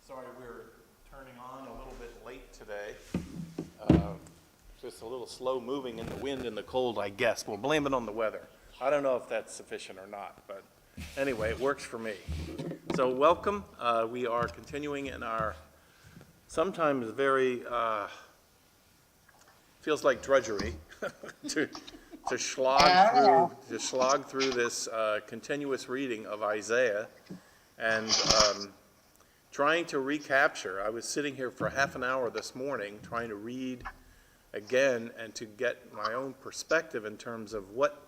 Sorry, we're turning on a little bit late today. Just a little slow moving in the wind and the cold, I guess. We'll blame it on the weather. I don't know if that's sufficient or not, but anyway, it works for me. So welcome. We are continuing in our sometimes very, feels like drudgery to slog through this continuous reading of Isaiah and trying to recapture. I was sitting here for half an hour this morning trying to read again and to get my own perspective in terms of what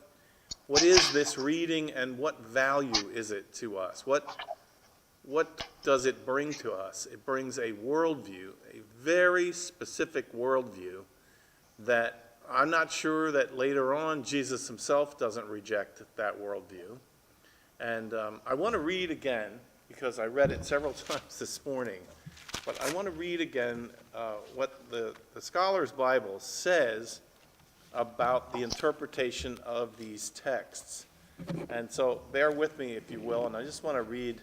is this reading and what value is it to us? What does it bring to us? It brings a worldview, a very specific worldview that I'm not sure that later on Jesus himself doesn't reject that worldview. And I want to read again, because I read it several times this morning, but I want to read again what the Scholar's Bible says about the interpretation of these texts. And so bear with me, if you will, and I just want to read.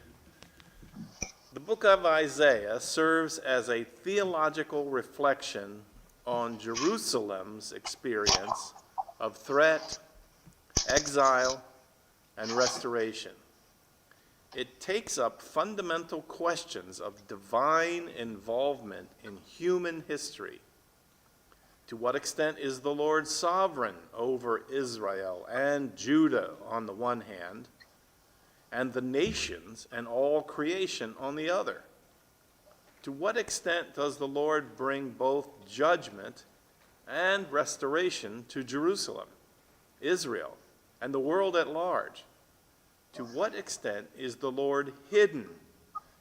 The book of Isaiah serves as a theological reflection on Jerusalem's experience of threat, exile, and restoration. It takes up fundamental questions of divine involvement in human history. To what extent is the Lord sovereign over Israel and Judah on the one hand, and the nations and all creation on the other? To what extent does the Lord bring both judgment and restoration to Jerusalem, Israel, and the world at large? To what extent is the Lord hidden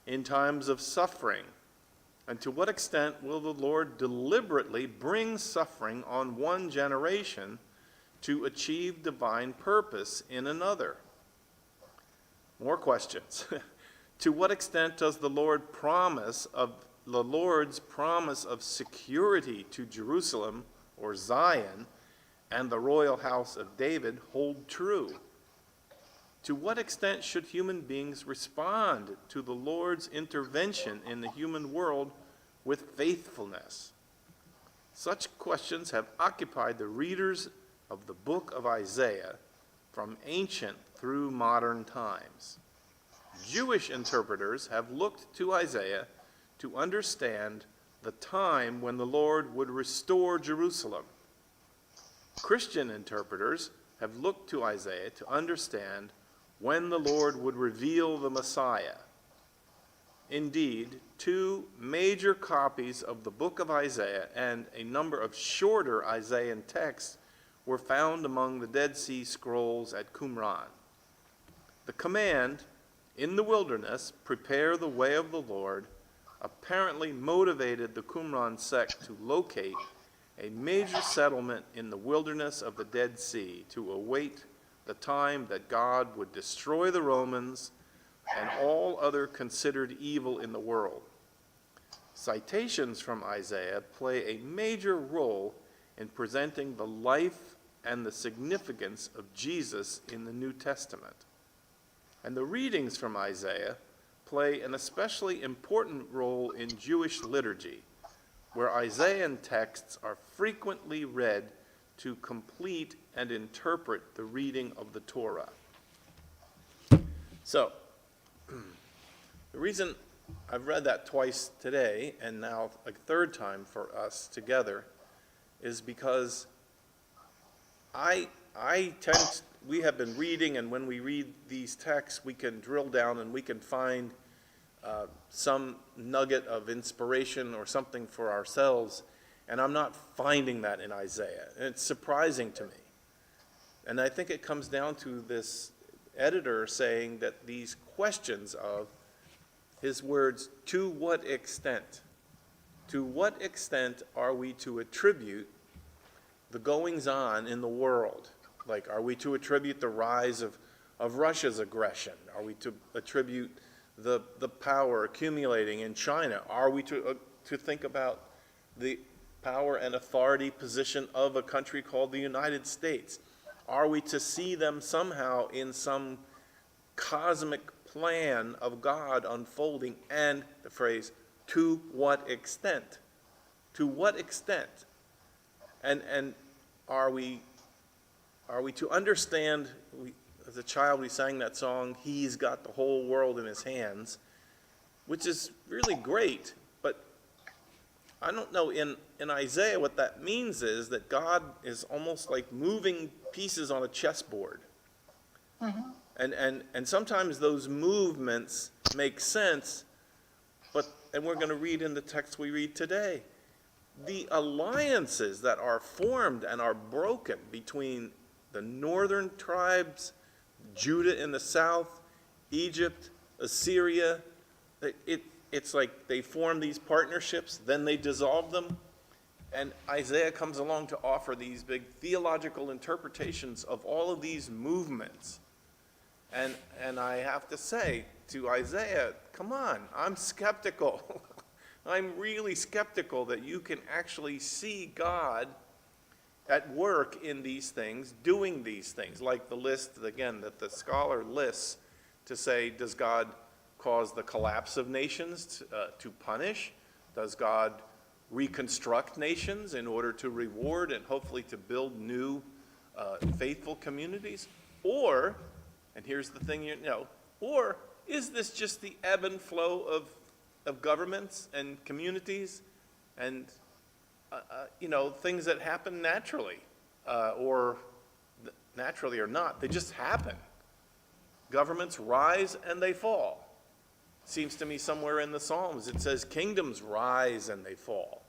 in times of suffering? And to what extent will the Lord deliberately bring suffering on one generation to achieve divine purpose in another? More questions. To what extent does the Lord's promise of security to Jerusalem or Zion and the royal house of David hold true? To what extent should human beings respond to the Lord's intervention in the human world with faithfulness? Such questions have occupied the readers of the book of Isaiah from ancient through modern times. Jewish interpreters have looked to Isaiah to understand the time when the Lord would restore Jerusalem. Christian interpreters have looked to Isaiah to understand when the Lord would reveal the Messiah. Indeed, two major copies of the book of Isaiah and a number of shorter Isaiah texts were found among the Dead Sea Scrolls at Qumran. The command, in the wilderness, prepare the way of the Lord, apparently motivated the Qumran sect to locate a major settlement in the wilderness of the Dead Sea to await the time that God would destroy the Romans and all other considered evil in the world. Citations from Isaiah play a major role in presenting the life and the significance of Jesus in the New Testament. And the readings from Isaiah play an especially important role in Jewish liturgy, where Isaiah texts are frequently read to complete and interpret the reading of the Torah. So, the reason I've read that twice today, and now a third time for us together, is because we have been reading, and when we read these texts, we can drill down and we can find some nugget of inspiration or something for ourselves, and I'm not finding that in Isaiah. And it's surprising to me. And I think it comes down to this editor saying that these questions of his words, to what extent? To what extent are we to attribute the goings-on in the world? Like, are we to attribute the rise of Russia's aggression? Are we to attribute the power accumulating in China? Are we to think about the power and authority position of a country called the United States? Are we to see them somehow in some cosmic plan of God unfolding, and the phrase, to what extent? To what extent? And are we to understand, as a child we sang that song, He's got the whole world in His hands, which is really great, but I don't know, in Isaiah what that means is that God is almost like moving pieces on a chessboard. Mm-hmm. And sometimes those movements make sense, and we're going to read in the text we read today, the alliances that are formed and are broken between the northern tribes, Judah in the south, Egypt, Assyria, it's like they form these partnerships, then they dissolve them, and Isaiah comes along to offer these big theological interpretations of all of these movements. And I have to say to Isaiah, come on, I'm skeptical. I'm really skeptical that you can actually see God at work in these things, doing these things, like the list, again, that the scholar lists to say, does God cause the collapse of nations to punish? Does God reconstruct nations in order to reward and hopefully to build new faithful communities? Or, and here's the thing, or is this just the ebb and flow of governments and communities and things that happen naturally, or naturally or not, they just happen. Governments rise and they fall. Seems to me somewhere in the Psalms it says kingdoms rise and they fall.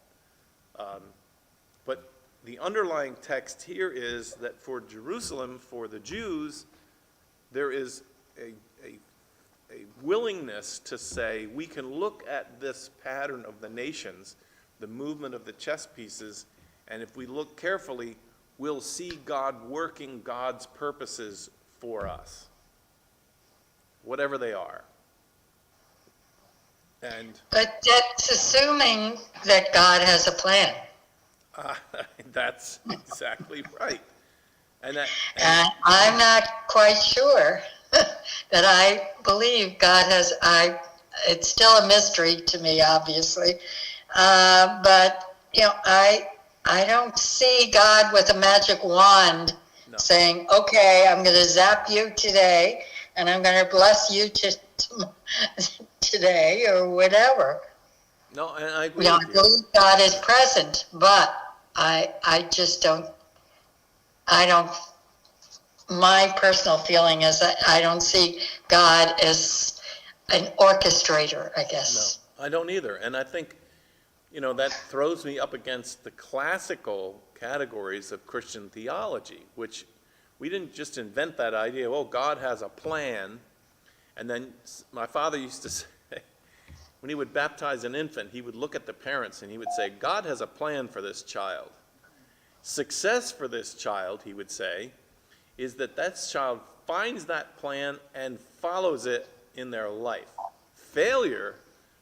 But the underlying text here is that for Jerusalem, for the Jews, there is a willingness to say we can look at this pattern of the nations, the movement of the chess pieces, and if we look carefully, we'll see God working God's purposes for us, whatever they are. But that's assuming that God has a plan. That's exactly right. And I'm not quite sure that I believe God has. It's still a mystery to me, obviously, but I don't see God with a magic wand saying, "Okay, I'm going to zap you today, and I'm going to bless you today," or whatever. No, and I agree with I believe God is present, but I just don't. My personal feeling is that I don't see God as an orchestrator, I guess. No, I don't either. And I think, that throws me up against the classical categories of Christian theology, which we didn't just invent that idea, God has a plan. And then my father used to say, when he would baptize an infant, he would look at the parents and he would say, God has a plan for this child. Success for this child, he would say, is that child finds that plan and follows it in their life. Failure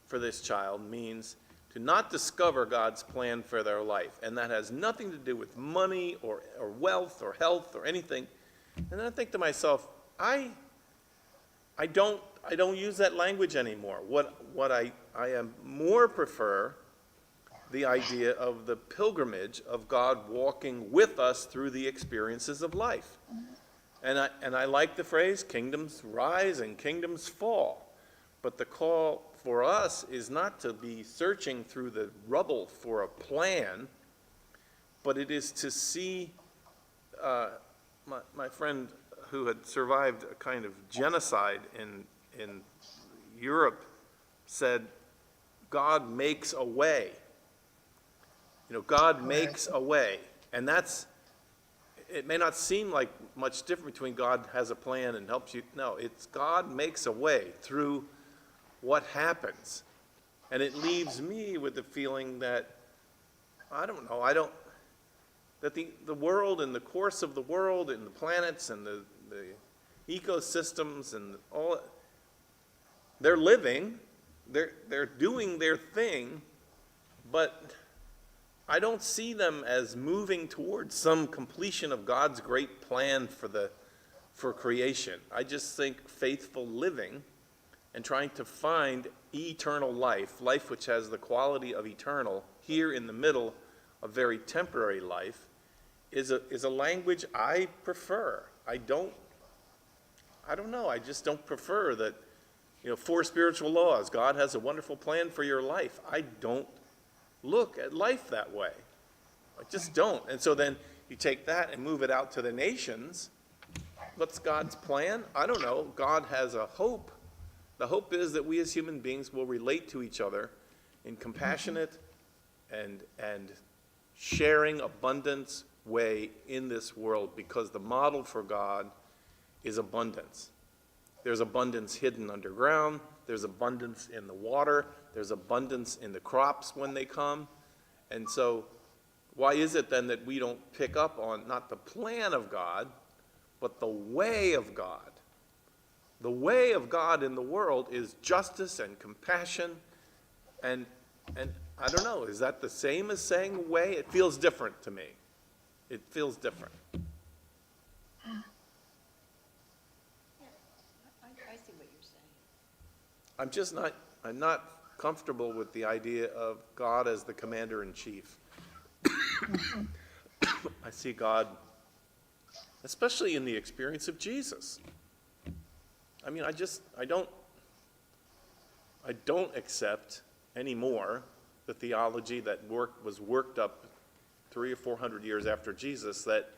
for this child means to not discover God's plan for their life. And that has nothing to do with money or wealth or health or anything. And then I think to myself, I don't use that language anymore. What I am more prefer the idea of the pilgrimage of God walking with us through the experiences of life. And I like the phrase, kingdoms rise and kingdoms fall. But the call for us is not to be searching through the rubble for a plan, but it is to see, my friend who had survived a kind of genocide in Europe said, God makes a way. God makes a way. And it may not seem like much different between God has a plan and helps you. No, it's God makes a way through what happens. And it leaves me with the feeling that, that the world and the course of the world and the planets and the ecosystems and all, they're living, they're doing their thing, but I don't see them as moving towards some completion of God's great plan for creation. I just think faithful living and trying to find eternal life, life which has the quality of eternal, here in the middle of very temporary life, is a language I prefer. I don't know, I just don't prefer that, 4 spiritual laws. God has a wonderful plan for your life. I don't look at life that way. I just don't. And so then you take that and move it out to the nations. What's God's plan? I don't know. God has a hope. The hope is that we as human beings will relate to each other in compassionate and sharing abundance way in this world, because the model for God is abundance. There's abundance hidden underground. There's abundance in the water. There's abundance in the crops when they come. And so why is it then that we don't pick up on not the plan of God, but the way of God? The way of God in the world is justice and compassion. And I don't know, is that the same as saying way? It feels different to me. It feels different. I see what you're saying. I'm not comfortable with the idea of God as the commander-in-chief. I see God, especially in the experience of Jesus. I mean, I don't accept anymore the theology that was worked up 300 or 400 years after Jesus, that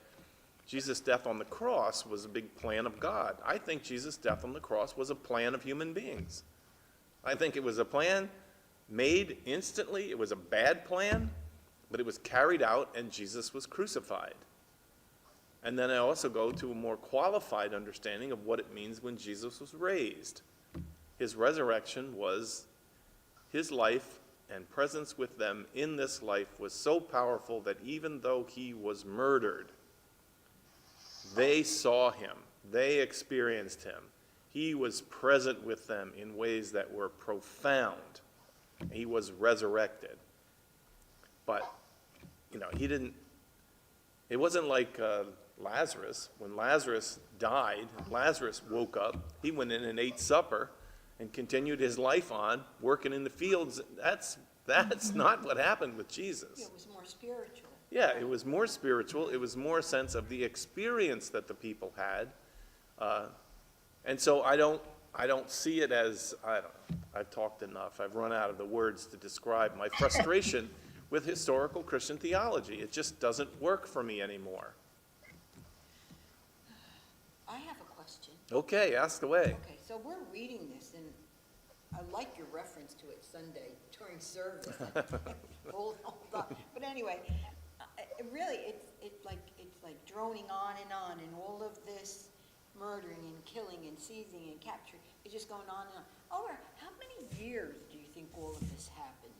Jesus' death on the cross was a big plan of God. I think Jesus' death on the cross was a plan of human beings. I think it was a plan made instantly. It was a bad plan, but it was carried out, and Jesus was crucified. And then I also go to a more qualified understanding of what it means when Jesus was raised. His resurrection was his life, and presence with them in this life was so powerful that even though he was murdered, they saw him, they experienced him. He was present with them in ways that were profound. He was resurrected. But, it wasn't like Lazarus. When Lazarus died, Lazarus woke up, he went in and ate supper and continued his life on, working in the fields. That's not what happened with Jesus. Yeah, it was more spiritual. Yeah, it was more spiritual. It was more a sense of the experience that the people had. And so I don't see it as, I've talked enough. I've run out of the words to describe my frustration with historical Christian theology. It just doesn't work for me anymore. I have a question. Okay, ask away. Okay, so we're reading this, and I like your reference to it Sunday during service. Hold up. But anyway, it's like droning on, and all of this murdering and killing and seizing and capturing. It's just going on and on. Over how many years do you think all of this happened?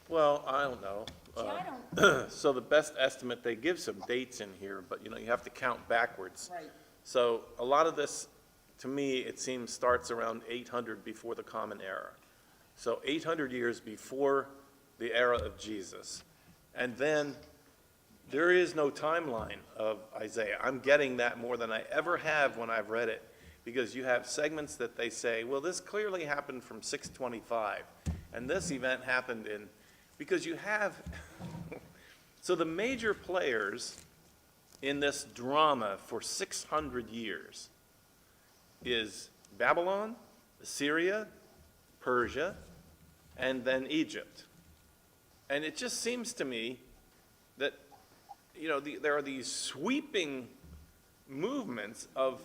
Well, I don't know. See, I don't. So the best estimate, they give some dates in here, but you have to count backwards. Right. So a lot of this, to me, it seems starts around 800 before the Common Era. So 800 years before the era of Jesus. And then there is no timeline of Isaiah. I'm getting that more than I ever have when I've read it, because you have segments that they say, well, this clearly happened from 625, and this event happened in, because you have, so the major players in this drama for 600 years is Babylon, Assyria, Persia, and then Egypt. And it just seems to me that, there are these sweeping movements of,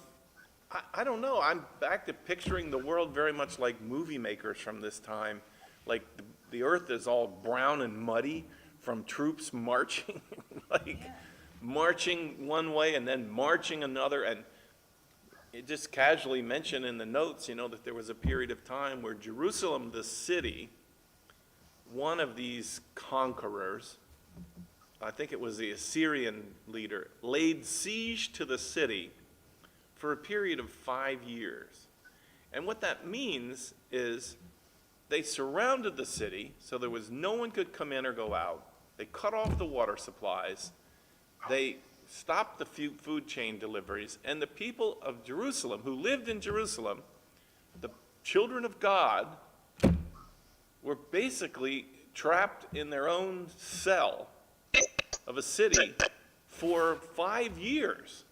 I don't know, I'm back to picturing the world very much like movie makers from this time. Like the earth is all brown and muddy from troops marching, marching one way and then marching another. And it just casually mentioned in the notes, that there was a period of time where Jerusalem, the city, one of these conquerors, I think it was the Assyrian leader, laid siege to the city for a period of 5 years. And what that means is they surrounded the city so there was no one could come in or go out. They cut off the water supplies. They stopped the food chain deliveries. And the people of Jerusalem, who lived in Jerusalem, children of God were basically trapped in their own cell of a city for 5 years.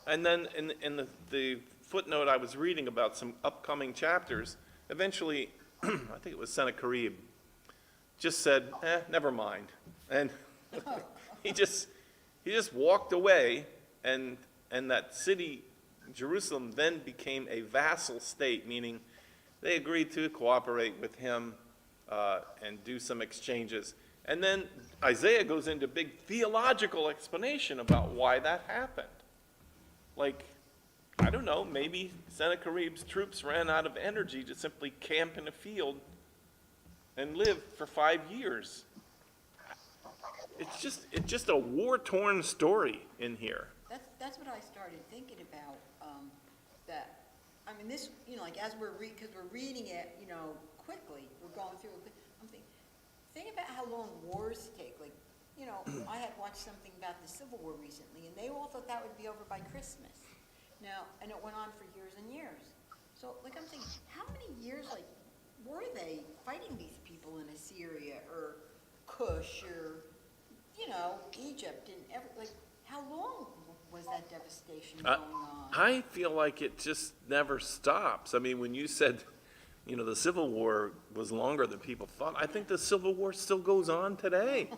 And then in the footnote I was reading about some upcoming chapters, eventually, I think it was Sennacherib, just said, never mind. And he just walked away, and that city, Jerusalem, then became a vassal state, meaning they agreed to cooperate with him and do some exchanges. And then Isaiah goes into big theological explanation about why that happened. Like, I don't know, maybe Sennacherib's troops ran out of energy to simply camp in a field and live for 5 years. It's just a war-torn story in here. That's what I started thinking about, that, I mean, this, like, as because we're reading it, quickly, we're going through it, I'm thinking, think about how long wars take, like, I had watched something about the Civil War recently, and they all thought that would be over by Christmas. Now, and it went on for years and years. So, like, I'm thinking, how many years, like, were they fighting these people in Assyria, or Cush, or, Egypt, and like, how long was that devastation going on? I feel like it just never stops. I mean, when you said, the Civil War was longer than people thought, I think the Civil War still goes on today.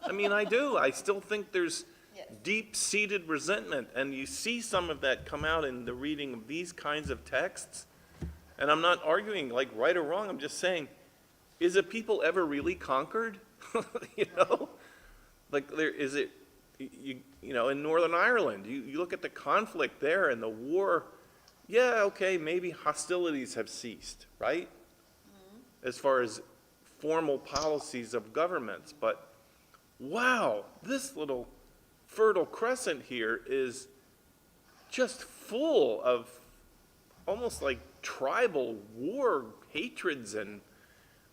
I mean, I do. I still think there's Yes. deep-seated resentment, and you see some of that come out in the reading of these kinds of texts. And I'm not arguing, like, right or wrong. I'm just saying, is a people ever really conquered? Like, in Northern Ireland, you look at the conflict there and the war, yeah, okay, maybe hostilities have ceased, right? As far as formal policies of governments, but wow, this little Fertile Crescent here is just full of almost like tribal war hatreds, and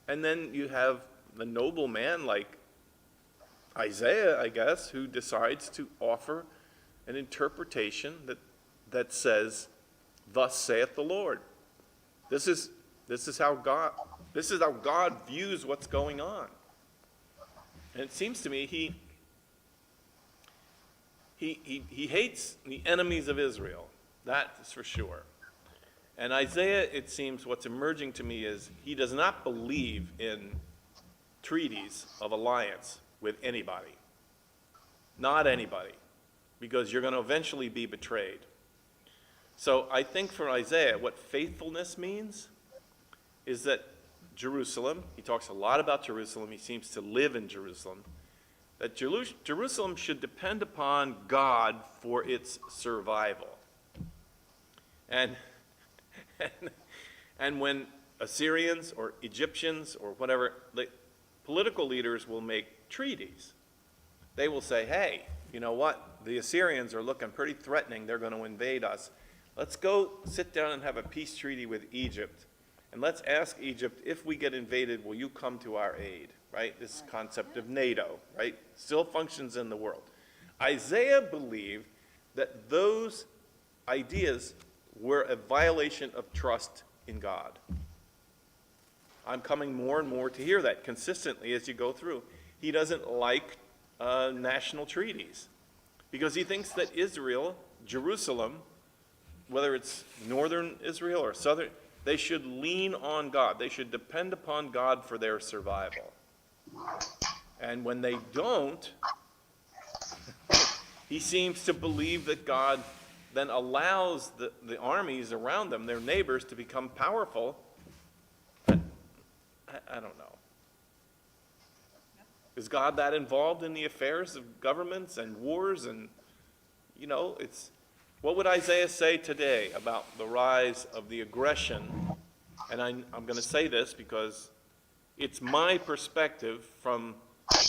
then you have the noble man like Isaiah, I guess, who decides to offer an interpretation that says, "Thus saith the Lord." This is how God views what's going on. And it seems to me he hates the enemies of Israel. That is for sure. And Isaiah, it seems, what's emerging to me is he does not believe in treaties of alliance with anybody. Not anybody. Because you're going to eventually be betrayed. So I think for Isaiah, what faithfulness means is that Jerusalem, he talks a lot about Jerusalem, he seems to live in Jerusalem, that Jerusalem should depend upon God for its survival. And when Assyrians or Egyptians or whatever, political leaders will make treaties. They will say, hey, you know what? The Assyrians are looking pretty threatening. They're going to invade us. Let's go sit down and have a peace treaty with Egypt. And let's ask Egypt, if we get invaded, will you come to our aid? Right? This concept of NATO, right? Still functions in the world. Isaiah believed that those ideas were a violation of trust in God. I'm coming more and more to hear that consistently as you go through. He doesn't like national treaties because he thinks that Israel, Jerusalem, whether it's northern Israel or southern, they should lean on God. They should depend upon God for their survival. And when they don't, he seems to believe that God then allows the armies around them, their neighbors, to become powerful. I don't know. Is God that involved in the affairs of governments and wars? And, what would Isaiah say today about the rise of the aggression? And I'm going to say this because it's my perspective from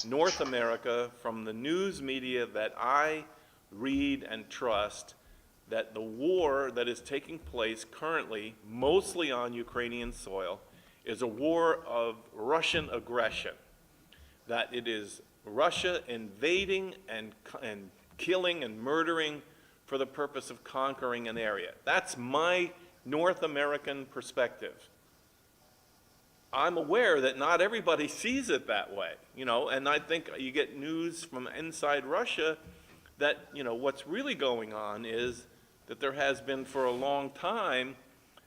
North America, from the news media that I read and trust, that the war that is taking place currently, mostly on Ukrainian soil, is a war of Russian aggression. That it is Russia invading and killing and murdering for the purpose of conquering an area. That's my North American perspective. I'm aware that not everybody sees it that way, and I think you get news from inside Russia that, what's really going on is that there has been for a long time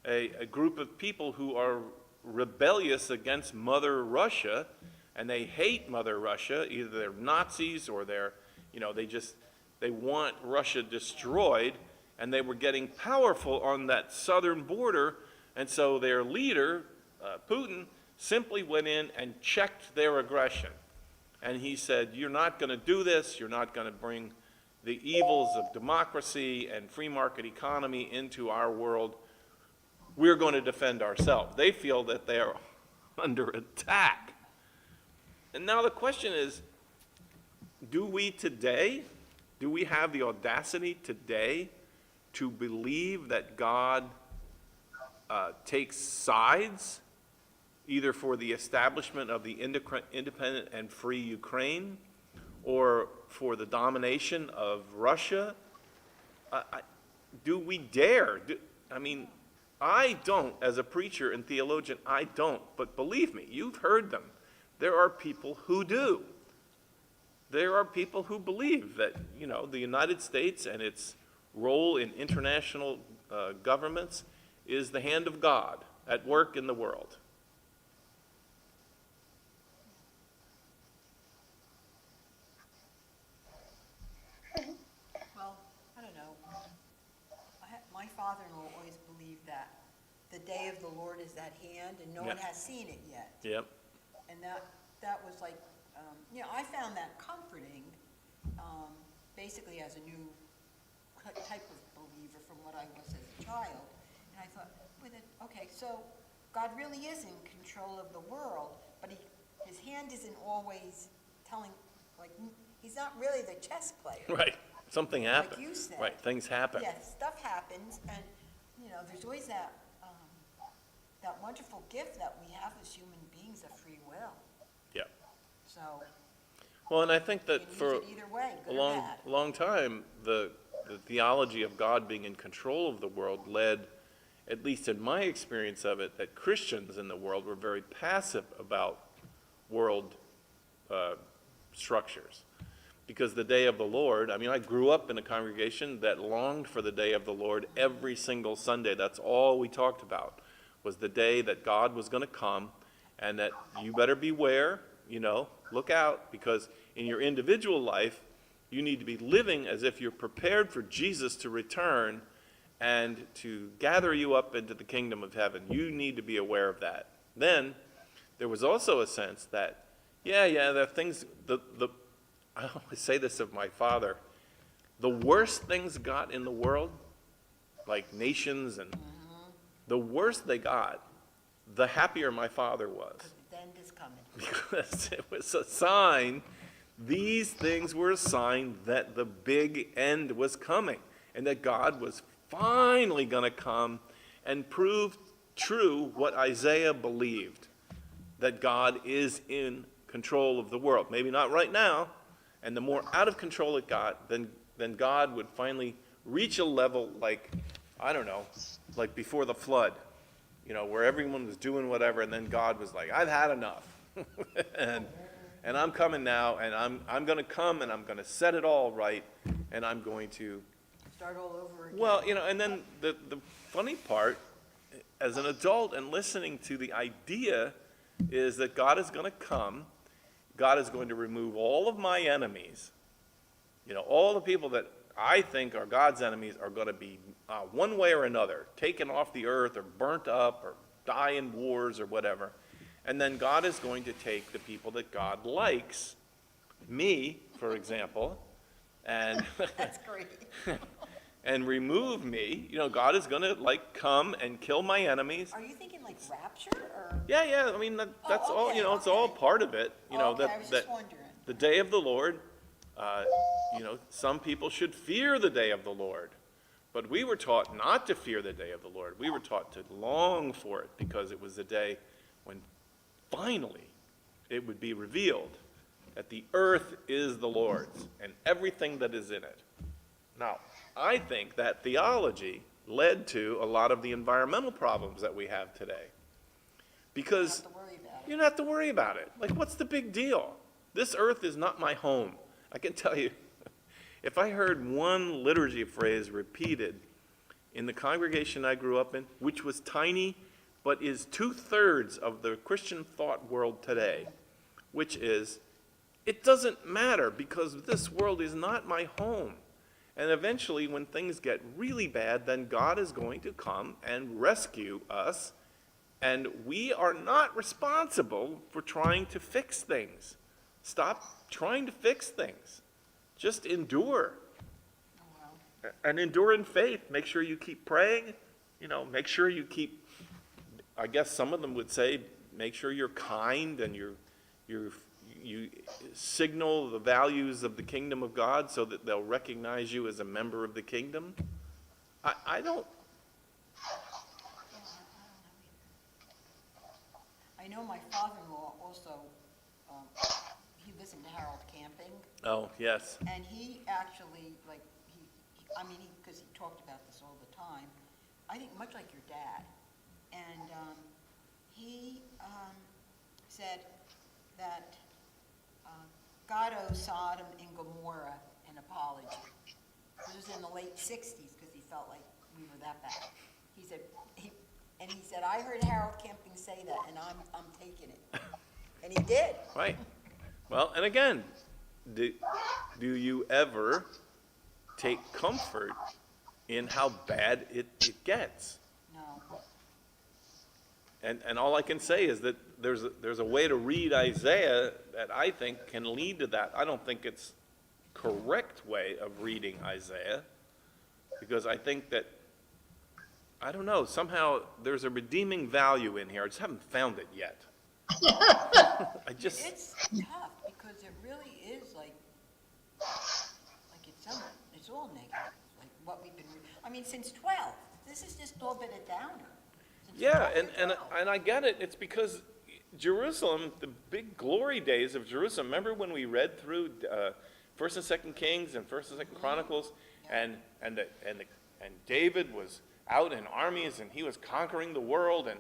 a group of people who are rebellious against Mother Russia, and they hate Mother Russia. Either they're Nazis or they want Russia destroyed, and they were getting powerful on that southern border, and so their leader, Putin, simply went in and checked their aggression. And he said, you're not going to do this, you're not going to bring the evils of democracy and free market economy into our world. We're going to defend ourselves. They feel that they're under attack. And now the question is, do we have the audacity today to believe that God takes sides, either for the establishment of the independent and free Ukraine or for the domination of Russia? Do we dare? I don't, as a preacher and theologian, I don't. But believe me, you've heard them. There are people who do. There are people who believe that, the United States and its role in international governments is the hand of God at work in the world. Well, I don't know. My father-in-law always believed that the day of the Lord is at hand, and no one has seen it yet. Yep. And that was like, I found that comforting, basically as a new type of believer from what I was as a child. And I thought, okay, so God really is in control of the world, but his hand isn't always telling, he's not really the chess player. Right. Something happens. Like you said. Right. Things happen. Yes, stuff happens, and, there's always that wonderful gift that we have as human beings of free will. Yeah. So, Well, and I think that you can for use it either way, a good or bad. long time, the theology of God being in control of the world led, at least in my experience of it, that Christians in the world were very passive about world structures. Because the day of the Lord, I grew up in a congregation that longed for the day of the Lord every single Sunday. That's all we talked about, was the day that God was going to come, and that you better beware, look out, because in your individual life, you need to be living as if you're prepared for Jesus to return and to gather you up into the kingdom of heaven. You need to be aware of that. Then, there was also a sense that, there are things, I always say this of my father, the worst things got in the world, like nations, and the worse they got, the happier my father was. The end is coming. Because it was a sign, these things were a sign that the big end was coming, and that God was finally going to come and prove true what Isaiah believed, that God is in control of the world. Maybe not right now, and the more out of control it got, then God would finally reach a level like before the flood, where everyone was doing whatever, and then God was like, I've had enough. and I'm coming now, and I'm going to come, and I'm going to set it all right, and I'm going to Start all over again. Well, and then the funny part, as an adult and listening to the idea, is that God is going to come, God is going to remove all of my enemies. All the people that I think are God's enemies are going to be, one way or another, taken off the earth or burnt up or die in wars or whatever. And then God is going to take the people that God likes, me, for example, and That's great. and remove me. God is going to come and kill my enemies. Are you thinking like rapture or? Yeah. That's all. Okay, It's all part of it. Okay, I was just wondering. The day of the Lord. Some people should fear the day of the Lord, but we were taught not to fear the day of the Lord. We were taught to long for it, because it was the day when finally it would be revealed that the earth is the Lord's and everything that is in it. Now, I think that theology led to a lot of the environmental problems that we have today. Because Don't have to worry about it. you don't have to worry about it. Like, what's the big deal? This earth is not my home. I can tell you, if I heard one liturgy phrase repeated in the congregation I grew up in, which was tiny, but is 2/3 of the Christian thought world today, which is, it doesn't matter because this world is not my home. And eventually, when things get really bad, then God is going to come and rescue us, and we are not responsible for trying to fix things. Stop trying to fix things. Just endure. Oh, well. And endure in faith. Make sure you keep praying. Make sure you keep, I guess some of them would say, make sure you're kind and you signal the values of the kingdom of God so that they'll recognize you as a member of the kingdom. I don't. I know my father-in-law also, he listened to Harold Camping, Oh, yes. and he actually, because he talked about this all the time, I think much like your dad. And he said that God owes Sodom and Gomorrah an apology. This was in the late 60s because he felt like we were that bad. He said, I heard Harold Camping say that, and I'm taking it. And he did. Right. Well, and again, do you ever take comfort in how bad it gets? No. And all I can say is that there's a way to read Isaiah that I think can lead to that. I don't think it's correct way of reading Isaiah, because I think that, I don't know, somehow there's a redeeming value in here. I just haven't found it yet. It's tough because it really is like it's all negative, like what we've been, since 12. This has just all been a downer. Since Yeah, 12 and to 12. and I get it. It's because Jerusalem, the big glory days of Jerusalem. Remember when we read through First and Second Kings and First and Second Chronicles, and David was out in armies and he was conquering the world, and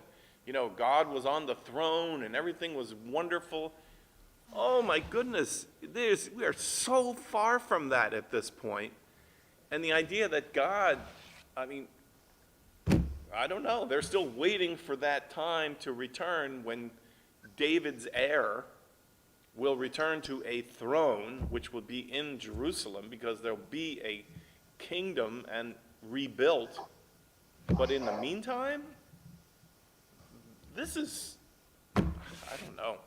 God was on the throne and everything was wonderful. Oh my goodness, we are so far from that at this point. And the idea that God, I don't know, they're still waiting for that time to return when David's heir will return to a throne, which will be in Jerusalem, because there'll be a kingdom and rebuilt. But in the meantime, this is, I don't know.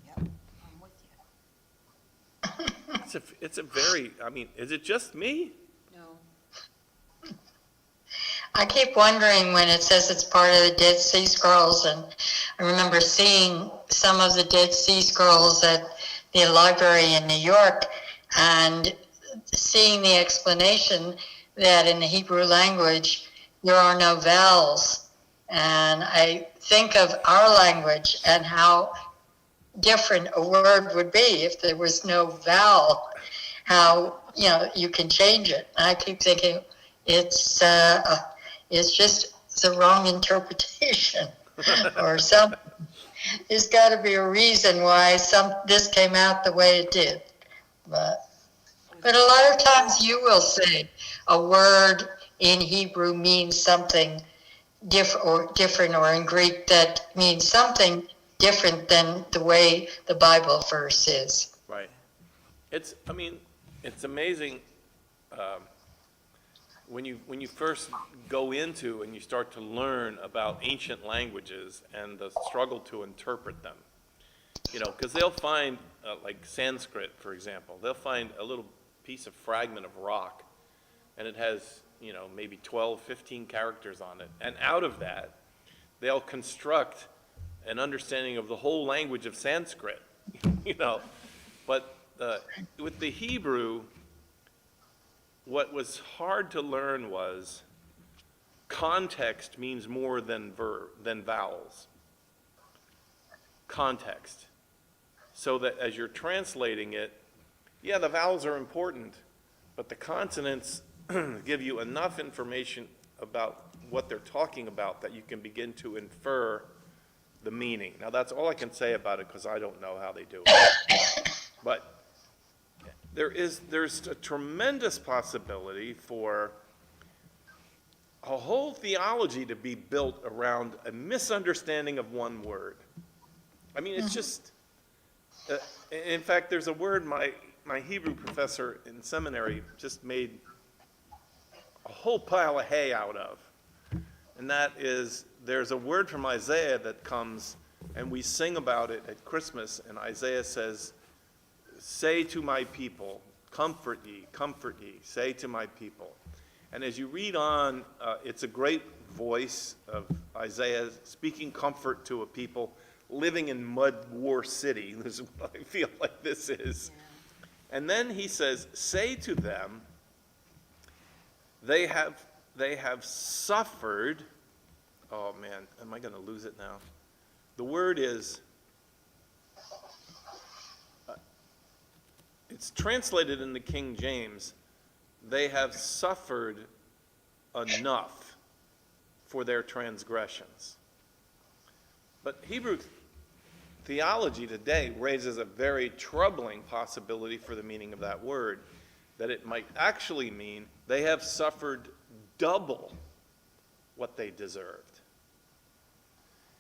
Yep, I'm with you. It's a very, is it just me? No. I keep wondering when it says it's part of the Dead Sea Scrolls, and I remember seeing some of the Dead Sea Scrolls at the library in New York and seeing the explanation that in the Hebrew language there are no vowels. And I think of our language and how different a word would be if there was no vowel, how, you can change it. And I keep thinking it's just the wrong interpretation or something. There's got to be a reason why this came out the way it did. But a lot of times you will say a word in Hebrew means something different, or in Greek that means something different than the way the Bible verse is. Right. It's amazing when you first go into and you start to learn about ancient languages and the struggle to interpret them. Because they'll find, like Sanskrit, for example, they'll find a little piece of fragment of rock, and it has, maybe 12, 15 characters on it. And out of that, they'll construct an understanding of the whole language of Sanskrit, But with the Hebrew, what was hard to learn was context means more than vowels. Context. So that as you're translating it, yeah, the vowels are important, but the consonants give you enough information about what they're talking about that you can begin to infer the meaning. Now, that's all I can say about it because I don't know how they do it. But there's a tremendous possibility for a whole theology to be built around a misunderstanding of one word. I mean, it's just, in fact, there's a word my Hebrew professor in seminary just made a whole pile of hay out of. And that is, there's a word from Isaiah that comes, and we sing about it at Christmas, and Isaiah says, say to my people, comfort ye, say to my people. And as you read on, it's a great voice of Isaiah speaking comfort to a people living in mud war city. This is what I feel like this is. Yeah. And then he says, say to them, they have suffered. Oh man, am I going to lose it now? The word is, it's translated in the King James, they have suffered enough for their transgressions. But Hebrew theology today raises a very troubling possibility for the meaning of that word, that it might actually mean they have suffered double what they deserved.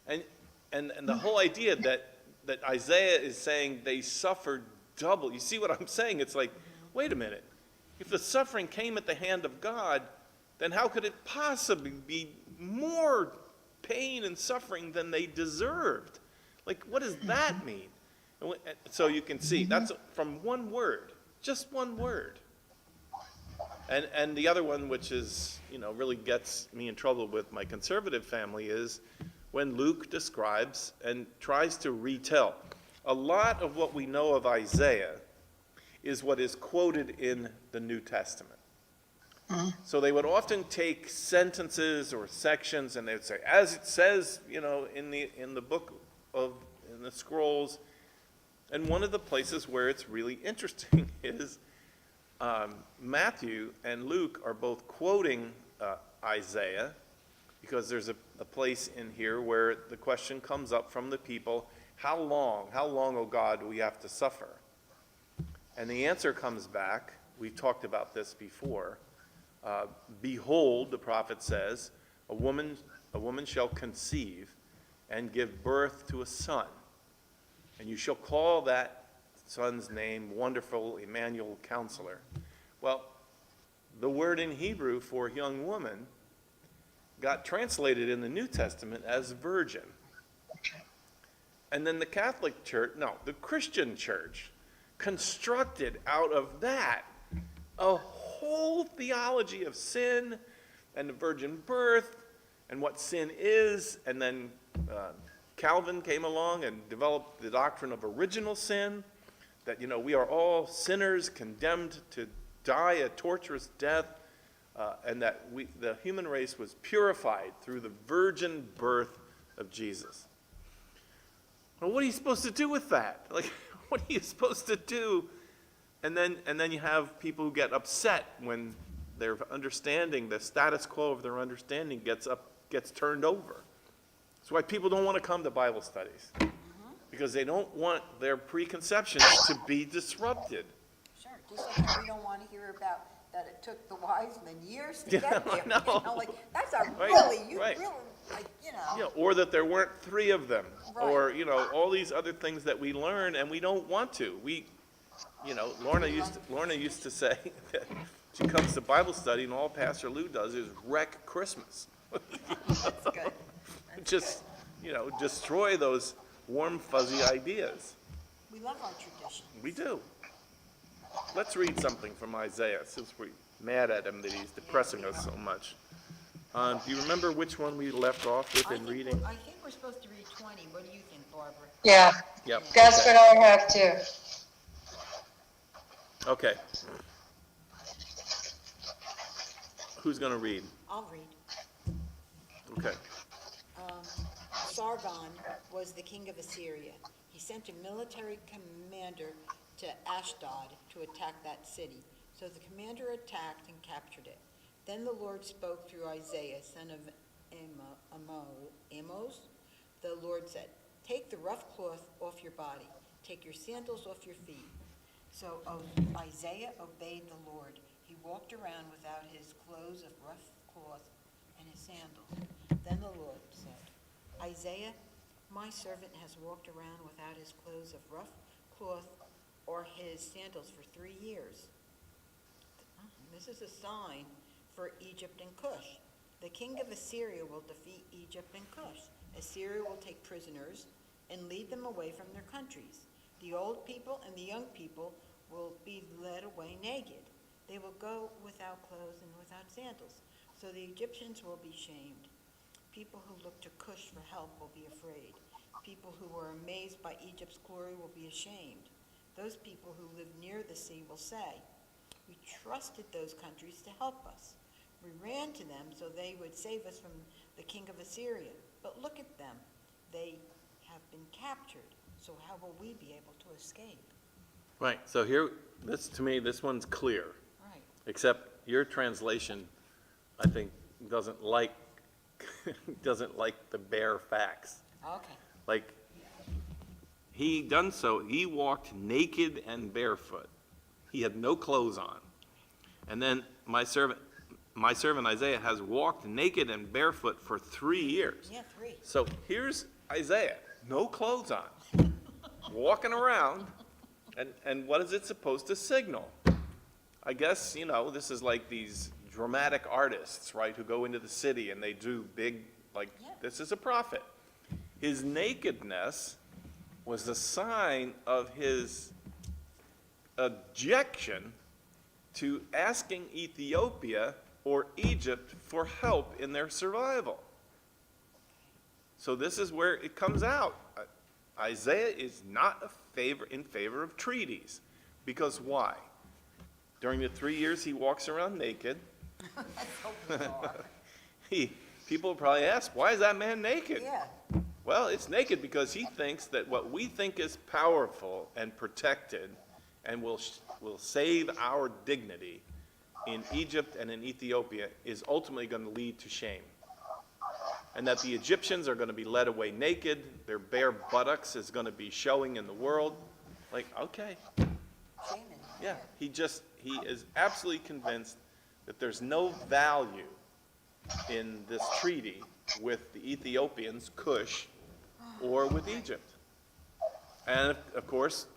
And the whole idea that Isaiah is saying they suffered double. You see what I'm saying? It's like, wait a minute. If the suffering came at the hand of God, then how could it possibly be more pain and suffering than they deserved? Like, what does that mean? So you can see, that's from one word, just one word. And the other one, which is, really gets me in trouble with my conservative family, is when Luke describes and tries to retell. A lot of what we know of Isaiah is what is quoted in the New Testament. So they would often take sentences or sections and they would say, as it says, in the book in the scrolls. And one of the places where it's really interesting is Matthew and Luke are both quoting Isaiah, because there's a place in here where the question comes up from the people, how long, O God, do we have to suffer? And the answer comes back, we've talked about this before, behold, the prophet says, a woman shall conceive and give birth to a son, and you shall call that son's name Wonderful, Emmanuel, Counselor. Well, the word in Hebrew for young woman got translated in the New Testament as virgin. And then the Catholic Church, the Christian Church, constructed out of that a whole theology of sin and the virgin birth and what sin is. And then Calvin came along and developed the doctrine of original sin, that, we are all sinners condemned to die a torturous death, and that the human race was purified through the virgin birth of Jesus. Well, what are you supposed to do with that? Like, what are you supposed to do? And then you have people who get upset when their understanding, the status quo of their understanding gets turned over. That's why people don't want to come to Bible studies, because they don't want their preconceptions to be disrupted. Sure, just like we don't want to hear about that it took the wise men years to get there. No. That's a Right, really, right. really, Or that there weren't three of them, Right. or all these other things that we learn and we don't want to. Lorna used to say that she comes to Bible study and all Pastor Lou does is wreck Christmas. That's good. Just, destroy those warm, fuzzy ideas. We love our tradition. We do. Let's read something from Isaiah, since we're mad at him that he's depressing us so much. Do you remember which one we left off with in reading? I think we're supposed to read 20. What do you think, Barbara? Yeah, Yep. that's what I have too. Okay. Who's going to read? I'll read. Okay. Sargon was the king of Assyria. He sent a military commander to Ashdod to attack that city. So So the commander attacked and captured it. Then the Lord spoke through Isaiah, son of Amos. The Lord said, take the rough cloth off your body. Take your sandals off your feet. So Isaiah obeyed the Lord. He walked around without his clothes of rough cloth and his sandals. Then the Lord said, Isaiah, my servant has walked around without his clothes of rough cloth or his sandals for 3 years. This is a sign for Egypt and Cush. The king of Assyria will defeat Egypt and Cush. Assyria will take prisoners and lead them away from their countries. The old people and the young people will be led away naked. They will go without clothes and without sandals. So the Egyptians will be shamed. People who look to Cush for help will be afraid. People who were amazed by Egypt's glory will be ashamed. Those people who live near the sea will say, we trusted those countries to help us. We ran to them so they would save us from the king of Assyria. But look at them. They have been captured. So how will we be able to escape? Right, so here, to me, this one's clear. Right. Except your translation, I think, doesn't like the bare facts. Okay. Like, he walked naked and barefoot. He had no clothes on. And then my servant Isaiah has walked naked and barefoot for 3 years. Yeah, 3. So here's Isaiah, no clothes on, walking around, and what is it supposed to signal? I guess, this is like these dramatic artists, right, who go into the city and they do big, this is a prophet. His nakedness was a sign of his objection to asking Ethiopia or Egypt for help in their survival. So this is where it comes out. Isaiah is not in favor of treaties. Because why? During the 3 years he walks around naked, That's so bizarre. people probably ask, why is that man naked? Yeah. Well, it's naked because he thinks that what we think is powerful and protected and will save our dignity in Egypt and in Ethiopia is ultimately going to lead to shame. And that the Egyptians are going to be led away naked, their bare buttocks is going to be showing in the world. Like, okay. Shaming. Yeah, he is absolutely convinced that there's no value in this treaty with the Ethiopians, Cush, or with Egypt. And of course,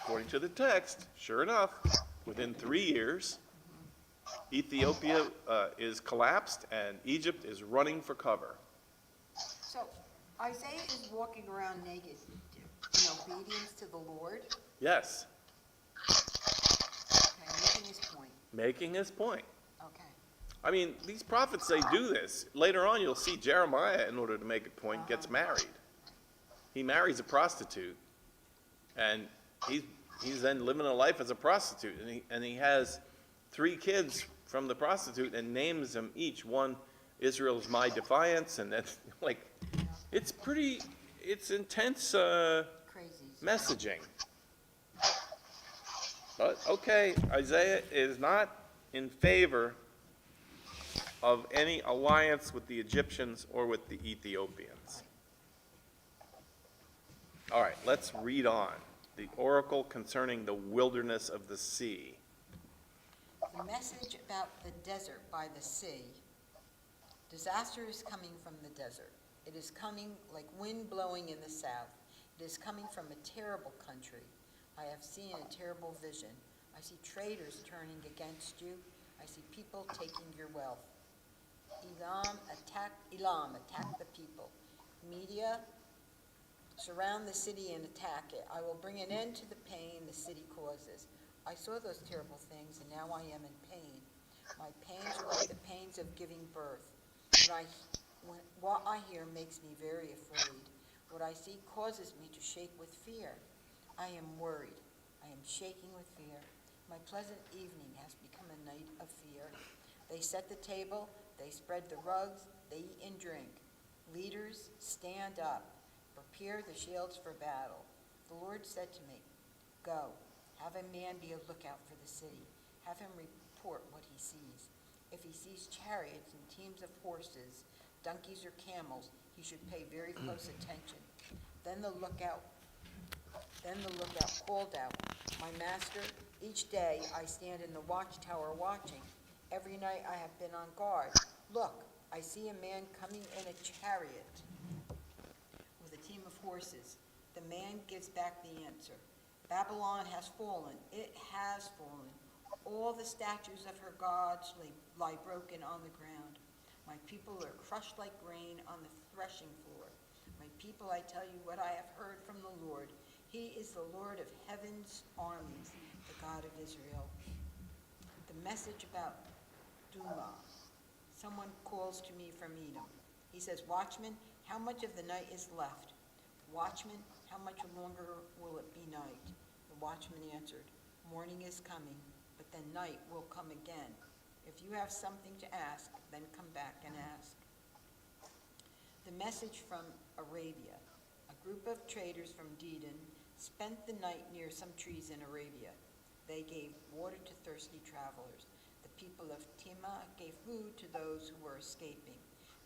according to the text, sure enough, within 3 years, Ethiopia is collapsed and Egypt is running for cover. So Isaiah is walking around naked in obedience to the Lord. Yes, Okay, making his point. making his point. Okay. I mean, these prophets, they do this. Later on, you'll see Jeremiah, in order to make a point, gets married. He marries a prostitute, and he's then living a life as a prostitute, and he has 3 kids from the prostitute and names them each. One, Israel's my defiance, and that's it's intense Crazy. messaging. But okay, Isaiah is not in favor of any alliance with the Egyptians or with the Ethiopians. All right, let's read on. The oracle concerning the wilderness of the sea. The message about the desert by the sea. Disaster is coming from the desert. It is coming like wind blowing in the south. It is coming from a terrible country. I have seen a terrible vision. I see traitors turning against you. I see people taking your wealth. Elam, attack the people. Media, surround the city and attack it. I will bring an end to the pain the city causes. I saw those terrible things, and now I am in pain. My pains are like the pains of giving birth. What I hear makes me very afraid. What I see causes me to shake with fear. I am worried. I am shaking with fear. My pleasant evening has become a night of fear. They set the table, they spread the rugs, they eat and drink. Leaders, stand up. Prepare the shields for battle. The Lord said to me, go, have a man be a lookout for the city. have him report what he sees. If he sees chariots and teams of horses, donkeys or camels, he should pay very close attention. Then the lookout called out, "My master, each day I stand in the watchtower watching. Every night I have been on guard. Look, I see a man coming in a chariot with a team of horses." The man gives back the answer, "Babylon has fallen. It has fallen. All the statues of her gods lie broken on the ground. My people are crushed like grain on the threshing floor. My people, I tell you what I have heard from the Lord. He is the Lord of heaven's armies, the God of Israel." The message about Duma. Someone calls to me from Edom. He says, "Watchman, how much of the night is left? Watchman, how much longer will it be night?" The watchman answered, "Morning is coming, but then night will come again. If you have something to ask, then come back and ask." The message from Arabia. A group of traders from Dedan spent the night near some trees in Arabia. They gave water to thirsty travelers. The people of Tema gave food to those who were escaping.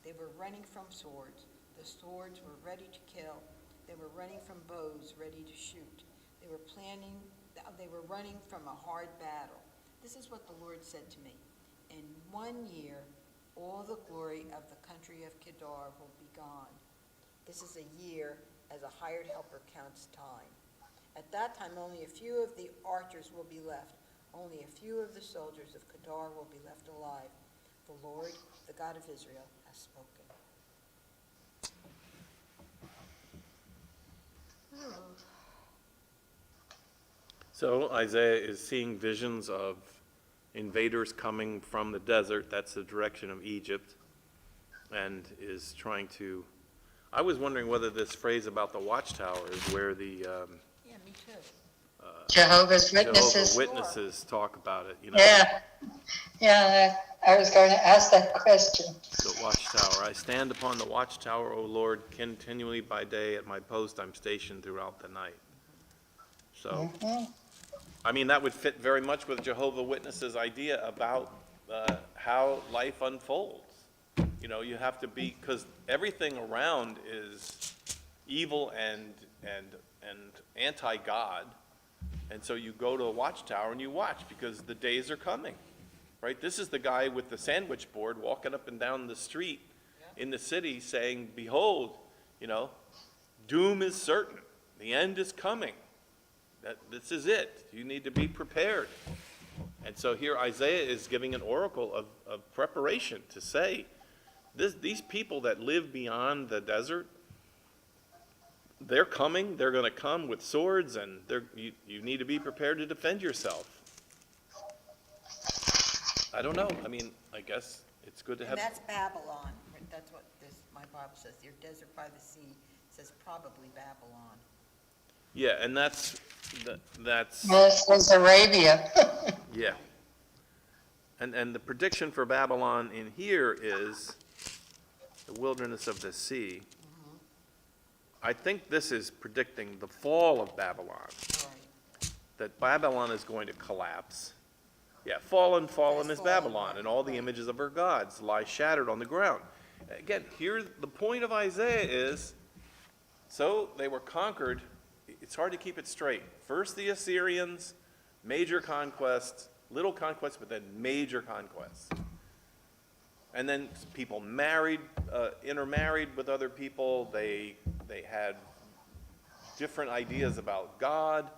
They were running from swords. The swords were ready to kill. They were running from bows ready to shoot. They were running from a hard battle. This is what the Lord said to me. "In 1 year, all the glory of the country of Kedar will be gone." This is a year as a hired helper counts time. At that time, only a few of the archers will be left. Only a few of the soldiers of Kedar will be left alive. The Lord, the God of Israel, has spoken. So Isaiah is seeing visions of invaders coming from the desert. That's the direction of Egypt. And is trying to, I was wondering whether this phrase about the watchtower is where the Yeah, me too. Jehovah's Witnesses. Jehovah's Witnesses talk about it, Yeah, I was going to ask that question. The watchtower. "I stand upon the watchtower, O Lord, continually by day at my post I'm stationed throughout the night." So, I mean, that would fit very much with Jehovah's Witnesses' idea about how life unfolds. You have to be, because everything around is evil and anti-God. And so you go to a watchtower and you watch because the days are coming, right? This is the guy with the sandwich board walking up and down the street in the city saying, "Behold, doom is certain. The end is coming. This is it. You need to be prepared." And so here Isaiah is giving an oracle of preparation to say, these people that live beyond the desert, they're coming. They're going to come with swords, and you need to be prepared to defend yourself. I don't know. I mean, I guess it's good to have. And that's Babylon. That's what my Bible says. Your desert by the sea says probably Babylon. Yeah, and that's This is Arabia. yeah. And the prediction for Babylon in here is the wilderness of the sea. I think this is predicting the fall of Babylon, Right. that Babylon is going to collapse. Yeah, fallen is fallen, Babylon, and all the right. images of her gods lie shattered on the ground. Again, here the point of Isaiah is, so they were conquered. It's hard to keep it straight. First the Assyrians, major conquests, little conquests, but then major conquests. And then people intermarried with other people. They had different ideas about God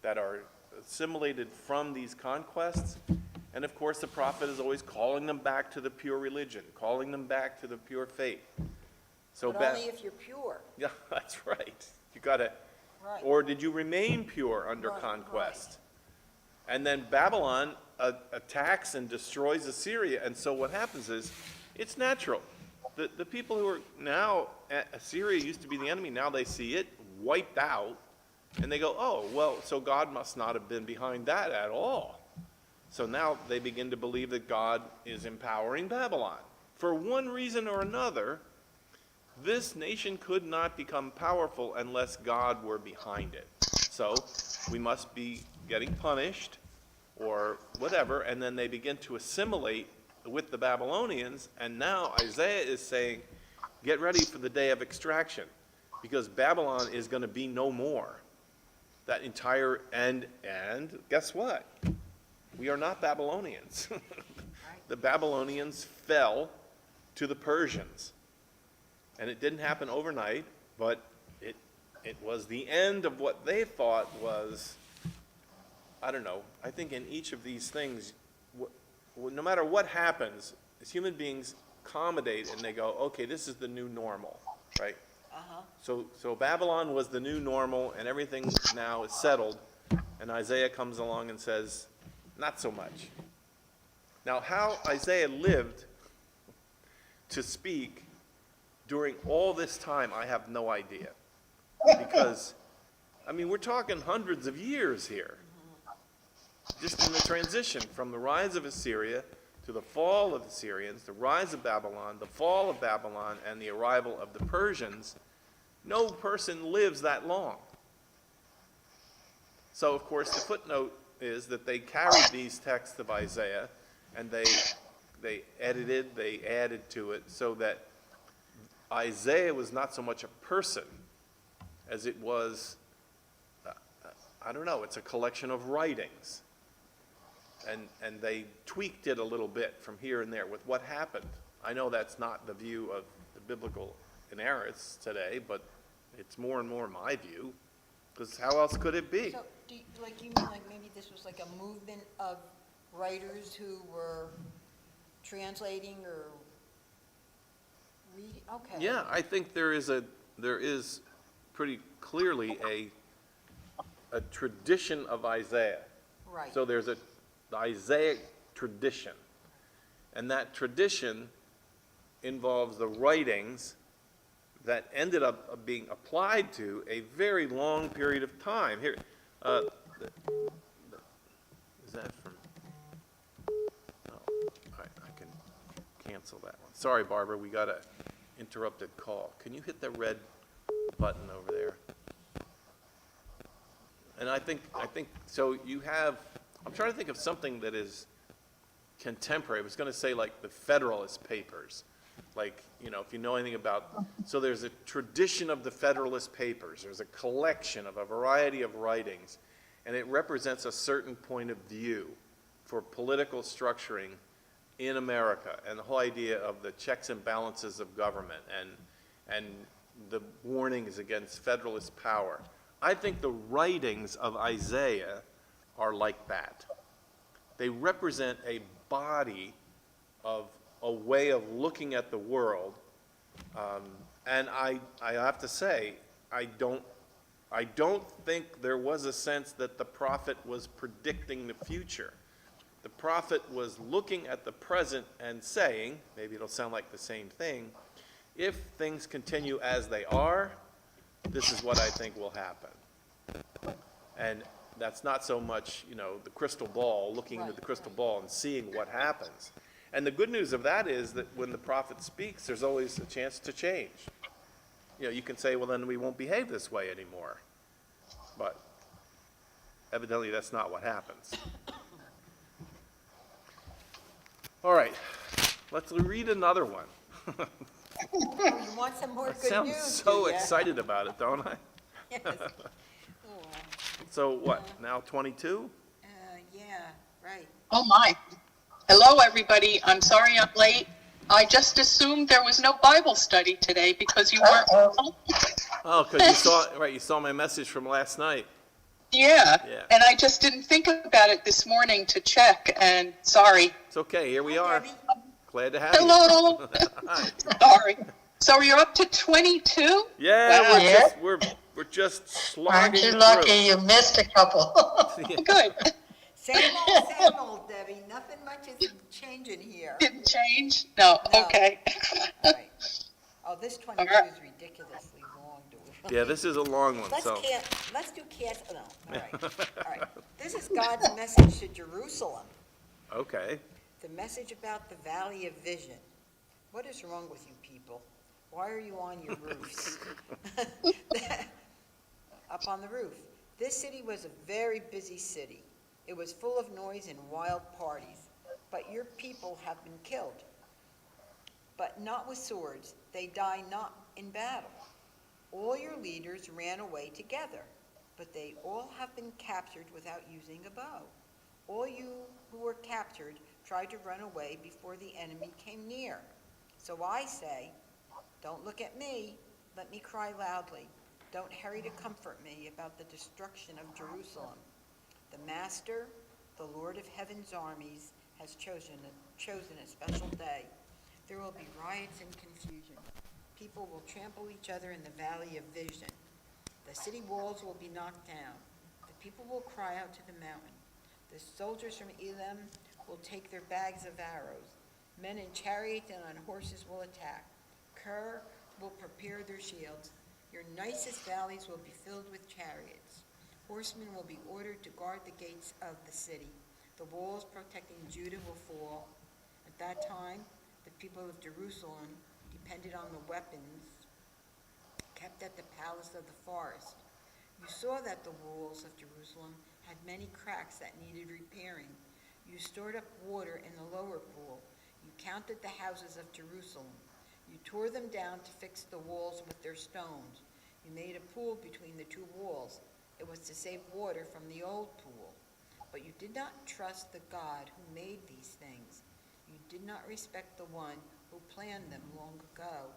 that are assimilated from these conquests. And of course, the prophet is always calling them back to the pure religion, calling them back to the pure faith. But only if you're pure. Yeah, that's right. You gotta, Right. or did you remain pure under Right, conquest? And then Babylon attacks and destroys Assyria, and so what happens is, it's natural. The people who are now, Assyria used to be the enemy, now they see it wiped out, and they go, "Oh, well, so God must not have been behind that at all." So now they begin to believe that God is empowering Babylon. For one reason or another, this nation could not become powerful unless God were behind it. So we must be getting punished or whatever, and then they begin to assimilate with the Babylonians, and now Isaiah is saying, get ready for the day of extraction, because Babylon is going to be no more. That entire, and guess what? We are not Babylonians. The Babylonians fell to the Persians. And it didn't happen overnight, but it was the end of what they thought was, I don't know, I think in each of these things, no matter what happens, as human beings accommodate and they go, okay, this is the new normal, right? So Babylon was the new normal, and everything now is settled, and Isaiah comes along and says, not so much. Now, how Isaiah lived to speak during all this time, I have no idea. Because, I mean, we're talking hundreds of years here. Just in the transition from the rise of Assyria to the fall of the Assyrians, the rise of Babylon, the fall of Babylon, and the arrival of the Persians, no person lives that long. So, of course, the footnote is that they carried these texts of Isaiah, and they edited, they added to it, so that Isaiah was not so much a person as it was, I don't know, it's a collection of writings. And they tweaked it a little bit from here and there with what happened. I know that's not the view of the biblical inerrants today, but it's more and more my view, because how else could it be? So, you mean like maybe this was like a movement of writers who were translating or reading? Okay. Yeah, I think there is pretty clearly a tradition of Isaiah. Right. So there's the Isaiah tradition, and that tradition involves the writings that ended up being applied to a very long period of time. Here, is that from? Oh, all right, I can cancel that one. Sorry, Barbara, we got an interrupted call. Can you hit the red button over there? And I think so. You have. I'm trying to think of something that is contemporary. I was going to say like the Federalist Papers, like, you know, if you know anything about. So there's a tradition of the Federalist Papers. There's a collection of a variety of writings, and it represents a certain point of view for political structuring in America, and the whole idea of the checks and balances of government, and the warnings against Federalist power. I think the writings of Isaiah are like that. They represent a body of a way of looking at the world, and I have to say, I don't think there was a sense that the prophet was predicting the future. The prophet was looking at the present and saying, maybe it'll sound like the same thing, if things continue as they are, this is what I think will happen. And that's not so much, you know, the crystal ball, looking into the crystal ball and seeing what happens. And the good news of that is that when the prophet speaks, there's always a chance to change. You know, you can say, well, then we won't behave this way anymore. But evidently that's not what happens. All right, let's read another one. You want some more I good sound news? so do ya? excited about it, don't I? Yes. Oh, well. So what, now 22? Yeah, right. Oh, my. Hello, everybody. I'm sorry I'm late. I just assumed there was no Bible study today because you weren't. Oh, because you saw my message from last night. Yeah. Yeah. And I just didn't think about it this morning to check, and sorry. It's okay, here we are. Debbie. Glad to have you. Hello. Hi. Sorry. So you're up to 22? Yeah, Wow. we're just slogging Aren't you through. lucky you missed a couple? Yeah. Good. Same old, Debbie. Nothing much is changing here. Didn't change? No. No. Okay. All right. Oh, this 22 All right. is ridiculously long, dude. Yeah, this is a long one, Let's so. let's do no, all right. All right. This is God's message to Jerusalem. Okay. The message about the Valley of Vision. What is wrong with you people? Why are you on your roofs? Up on the roof. This city was a very busy city. It was full of noise and wild parties. But your people have been killed, but not with swords. They die not in battle. All your leaders ran away together, but they all have been captured without using a bow. All you who were captured tried to run away before the enemy came near. So I say, don't look at me, let me cry loudly. Don't hurry to comfort me about the destruction of Jerusalem. The Master, the Lord of Heaven's armies, has chosen a special day. There will be riots and confusion. People will trample each other in the valley of vision. The city walls will be knocked down. The people will cry out to the mountain. The soldiers from Elam will take their bags of arrows. Men in chariots and on horses will attack. Kir will prepare their shields. Your nicest valleys will be filled with chariots. Horsemen will be ordered to guard the gates of the city. The walls protecting Judah will fall. At that time, the people of Jerusalem depended on the weapons kept at the palace of the forest. You saw that the walls of Jerusalem had many cracks that needed repairing. You stored up water in the lower pool. You counted the houses of Jerusalem. You tore them down to fix the walls with their stones. You made a pool between the two walls. It was to save water from the old pool. But you did not trust the God who made these things. You did not respect the one who planned them long ago.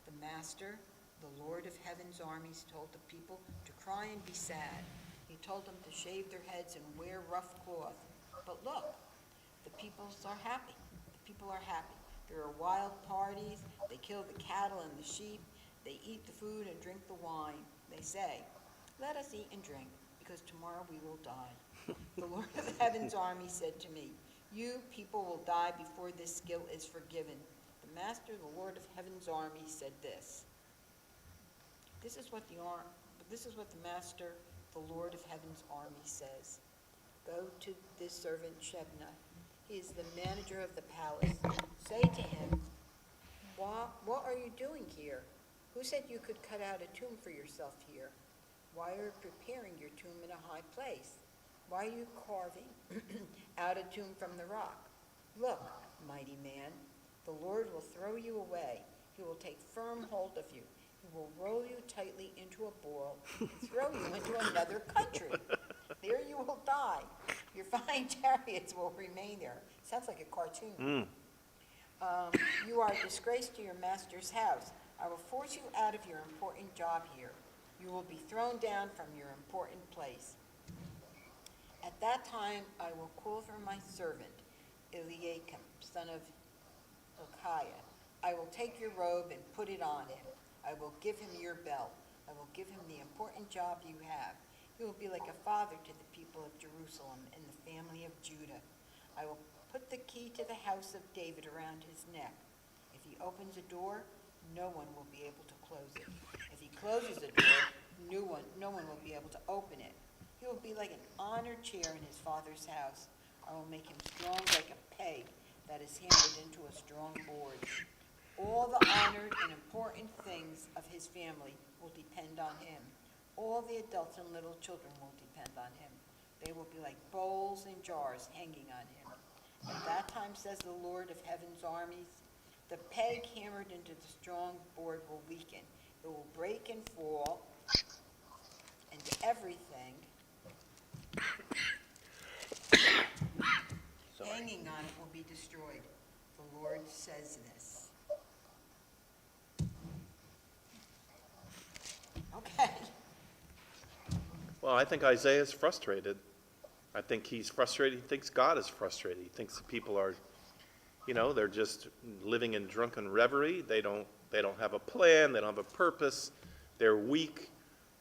The Master, the Lord of Heaven's armies, told the people to cry and be sad. He told them to shave their heads and wear rough cloth. But look, the people are happy. The people are happy. There are wild parties. They kill the cattle and the sheep. They eat the food and drink the wine. They say, let us eat and drink, because tomorrow we will die. The Lord of Heaven's army said to me, you people will die before this guilt is forgiven. The Master, the Lord of Heaven's army, said this. This is what the Master, the Lord of Heaven's army says. Go to this servant Shebna. He is the manager of the palace. Say to him, what are you doing here? Who said you could cut out a tomb for yourself here? Why are you preparing your tomb in a high place? Why are you carving out a tomb from the rock? Look, mighty man, the Lord will throw you away. He will take firm hold of you. He will roll you tightly into a ball and throw you into another country. There you will die. Your fine chariots will remain there. Sounds like a cartoon. You are a disgrace to your master's house. I will force you out of your important job here. You will be thrown down from your important place. At that time, I will call for my servant, Eliakim, son of Hilkiah. I will take your robe and put it on him. I will give him your belt. I will give him the important job you have. He will be like a father to the people of Jerusalem and the family of Judah. I will put the key to the house of David around his neck. If he opens a door, no one will be able to close it. If he closes a door, no one will be able to open it. He will be like an honored chair in his father's house. I will make him strong like a peg that is hammered into a strong board. All the honored and important things of his family will depend on him. All the adults and little children will depend on him. They will be like bowls and jars hanging on him. At that time, says the Lord of Heaven's armies, the peg hammered into the strong board will weaken. It will break and fall, and everything hanging on it will be destroyed. The Lord says this. Okay. Well, I think Isaiah is frustrated. I think he's frustrated. He thinks God is frustrated. He thinks the people are, they're just living in drunken reverie. They don't have a plan. They don't have a purpose. They're weak.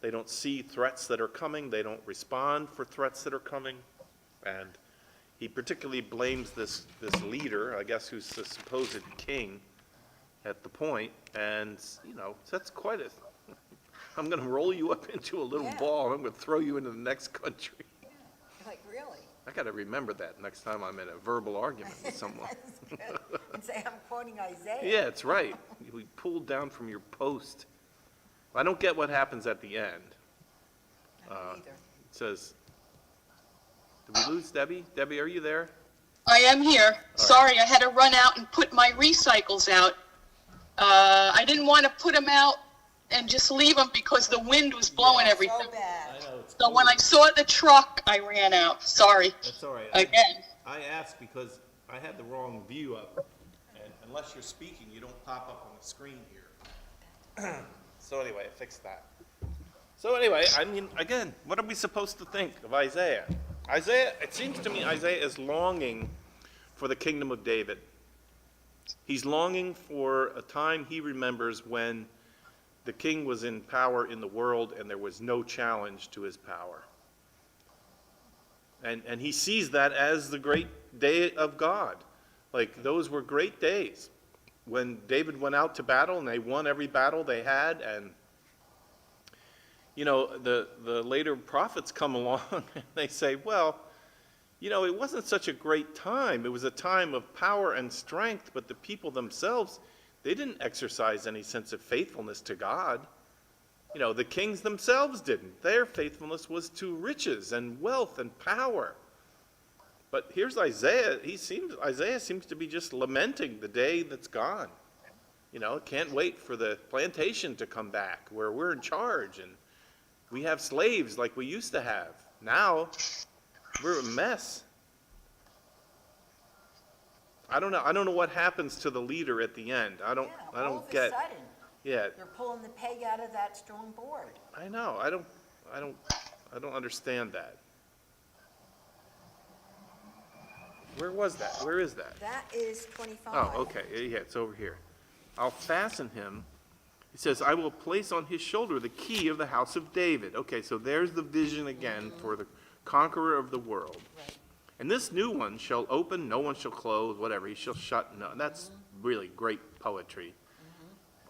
They don't see threats that are coming. They don't respond for threats that are coming. And he particularly blames this leader, I guess, who's the supposed king at the point. And, that's quite a... I'm going to roll you up into a little ball, and I'm going to throw you into the next country. Yeah. Like, really? I got to remember that next time I'm in a verbal argument with someone. That's good. And say, I'm quoting Isaiah. Yeah, it's right. We pulled down from your post. I don't get what happens at the end. I don't either. It says, Did we lose Debbie? Debbie, are you there? I am here. Sorry, I had to run out and put my recycles out. I didn't want to put them out and just leave them because the wind was blowing everything. So bad. know, it's So when I saw the truck, I ran out. Sorry. That's all right. Again. I asked because I had the wrong view up, and unless you're speaking, you don't pop up on the screen here. So anyway, I fixed that. So anyway, I mean, again, what are we supposed to think of Isaiah? Isaiah, it seems to me Isaiah is longing for the kingdom of David. He's longing for a time he remembers when the king was in power in the world and there was no challenge to his power. And he sees that as the great day of God. Like, those were great days when David went out to battle and they won every battle they had. And, you know, the later prophets come along and they say, well, you know, it wasn't such a great time. It was a time of power and strength, but the people themselves, they didn't exercise any sense of faithfulness to God. You know, the kings themselves didn't. Their faithfulness was to riches and wealth and power. But here's Isaiah. Isaiah seems to be just lamenting the day that's gone. You know, can't wait for the plantation to come back where we're in charge and we have slaves like we used to have. Now, we're a mess. I don't know what happens to the leader at the end. I don't get. All of a sudden, Yeah, they're pulling the peg out of that strong board. I know. I don't understand that. Where was that? Where is that? That is 25. Oh, okay. Yeah, it's over here. I'll fasten him. He says, I will place on his shoulder the key of the house of David. Okay, so there's the vision again for the conqueror of the world. Right. And this new one shall open, no one shall close, whatever. He shall shut, no. That's really great poetry.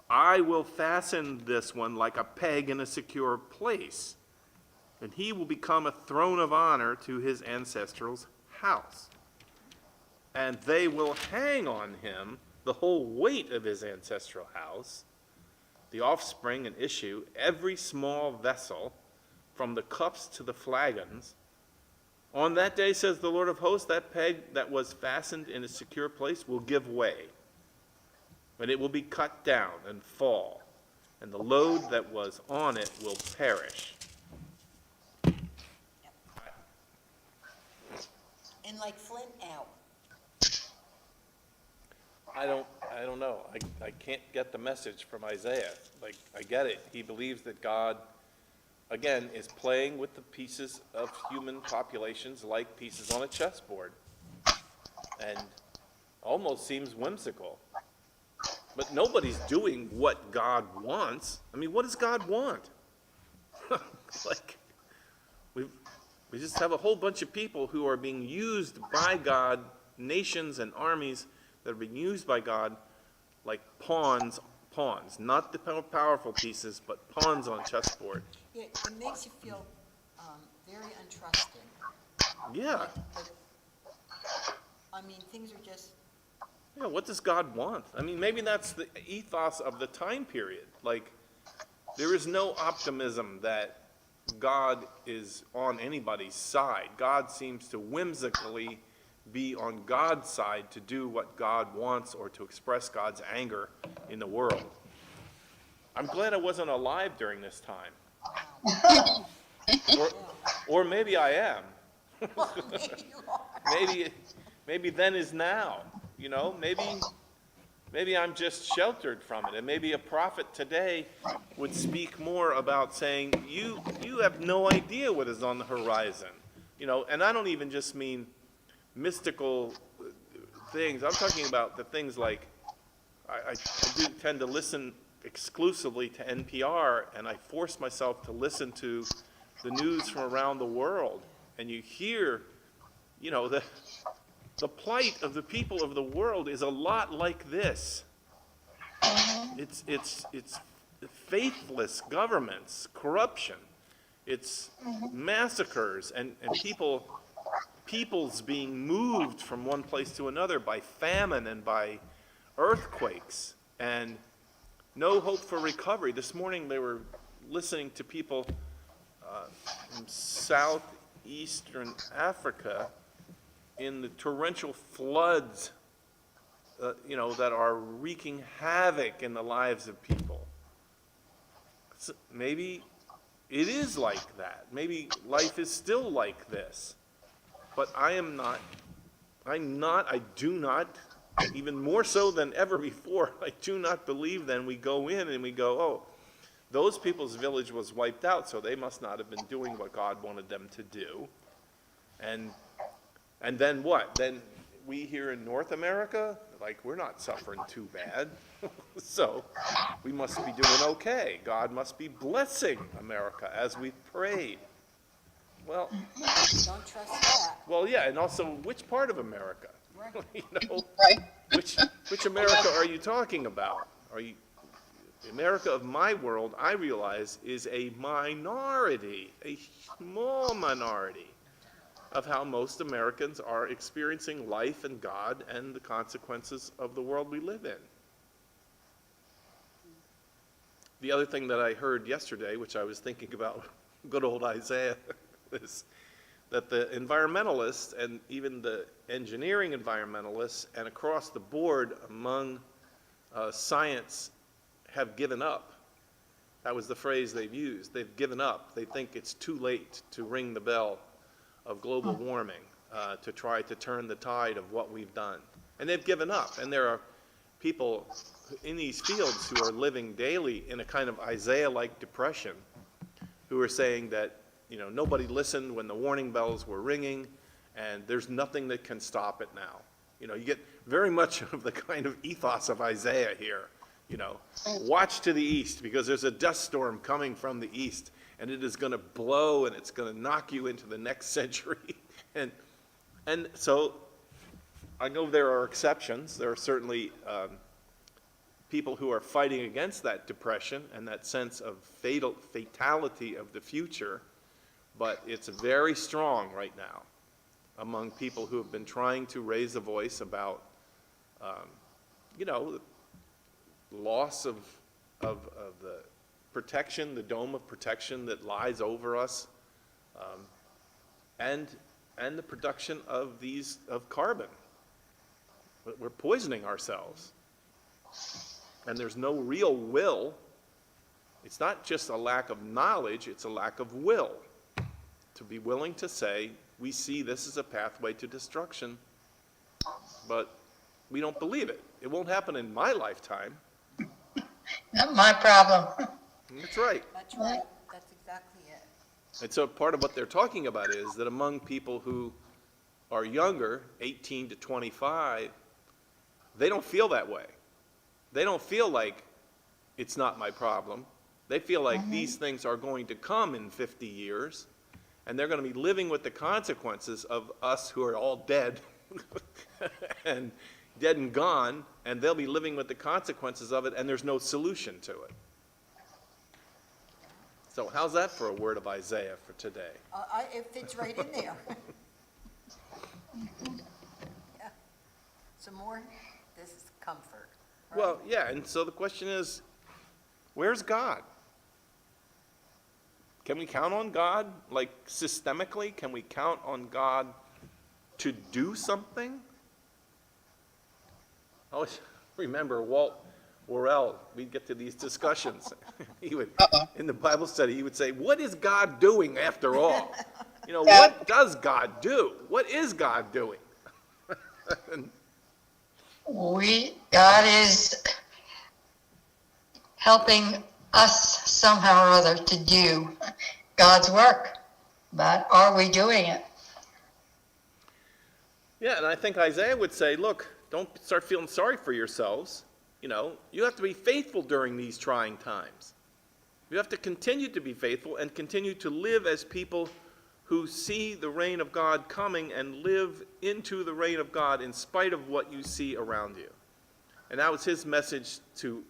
I will fasten this one like a peg in a secure place, and he will become a throne of honor to his ancestral's house. And they will hang on him the whole weight of his ancestral house, the offspring and issue, every small vessel, from the cups to the flagons. On that day, says the Lord of hosts, that peg that was fastened in a secure place will give way, and it will be cut down and fall, and the load that was on it will perish. And like Flint out. I don't know. I can't get the message from Isaiah. Like, I get it. He believes that God, again, is playing with the pieces of human populations like pieces on a chessboard. And almost seems whimsical. But nobody's doing what God wants. I mean, what does God want? Like, we just have a whole bunch of people who are being used by God, nations and armies that are being used by God like pawns, not the powerful pieces, but pawns on a chessboard. It makes you feel very untrusting. Yeah. Like, I mean, things are just, Yeah, what does God want? I mean, maybe that's the ethos of the time period. Like, there is no optimism that God is on anybody's side. God seems to whimsically be on God's side to do what God wants or to express God's anger in the world. I'm glad I wasn't alive during this time. Or maybe I am. Maybe then is now. You know, maybe I'm just sheltered from it, and maybe a prophet today would speak more about saying, you have no idea what is on the horizon. You know, and I don't even just mean mystical things. I'm talking about the things like, I do tend to listen exclusively to NPR, and I force myself to listen to the news from around the world, and you hear, you know, the plight of the people of the world is a lot like this. It's faithless governments, corruption, it's massacres, and peoples being moved from one place to another by famine and by earthquakes, and no hope for recovery. This morning they were listening to people from eastern Africa in the torrential floods, that are wreaking havoc in the lives of people. So maybe it is like that. Maybe life is still like this. But I do not, even more so than ever before, I do not believe then we go in and we go, oh, those people's village was wiped out, so they must not have been doing what God wanted them to do. And then what? Then we here in North America, like, we're not suffering too bad. So we must be doing okay. God must be blessing America as we prayed. Well, Don't trust that. well, yeah, and also, which part of America? Right. Right? Which America are you talking about? The America of my world, I realize, is a minority, a small minority of how most Americans are experiencing life and God and the consequences of the world we live in. The other thing that I heard yesterday, which I was thinking about, good old Isaiah, is that the environmentalists and even the engineering environmentalists and across the board among science have given up. That was the phrase they've used. They've given up. They think it's too late to ring the bell of global warming, to try to turn the tide of what we've done. And they've given up. And there are people in these fields who are living daily in a kind of Isaiah-like depression, who are saying that, nobody listened when the warning bells were ringing, and there's nothing that can stop it now. You get very much of the kind of ethos of Isaiah here. Watch to the east, because there's a dust storm coming from the east, and it is going to blow, and it's going to knock you into the next century. And so I know there are exceptions. There are certainly people who are fighting against that depression and that sense of fatality of the future, but it's very strong right now among people who have been trying to raise a voice about, loss of the protection, the dome of protection that lies over us, and the production of carbon. We're poisoning ourselves. And there's no real will. It's not just a lack of knowledge, it's a lack of will. To be willing to say, we see this as a pathway to destruction, but we don't believe it. It won't happen in my lifetime. Not my problem. That's right. That's right. That's exactly it. And so part of what they're talking about is that among people who are younger, 18 to 25, they don't feel that way. They don't feel like it's not my problem. They feel like these things are going to come in 50 years, and they're going to be living with the consequences of us who are all dead and dead and gone, and they'll be living with the consequences of it, and there's no solution to it. So how's that for a word of Isaiah for today? It fits right in there. Yeah. Some more, this is comfort. Right? Well, yeah, and so the question is, where's God? Can we count on God, like systemically? Can we count on God to do something? I always remember Walt Worrell, we'd get to these discussions. He would, in the Bible study, he would say, what is God doing after all? What does God do? What is God doing? God is helping us somehow or other to do God's work, but are we doing it? Yeah, and I think Isaiah would say, look, don't start feeling sorry for yourselves. You have to be faithful during these trying times. You have to continue to be faithful and continue to live as people who see the reign of God coming and live into the reign of God in spite of what you see around you. And that was his message to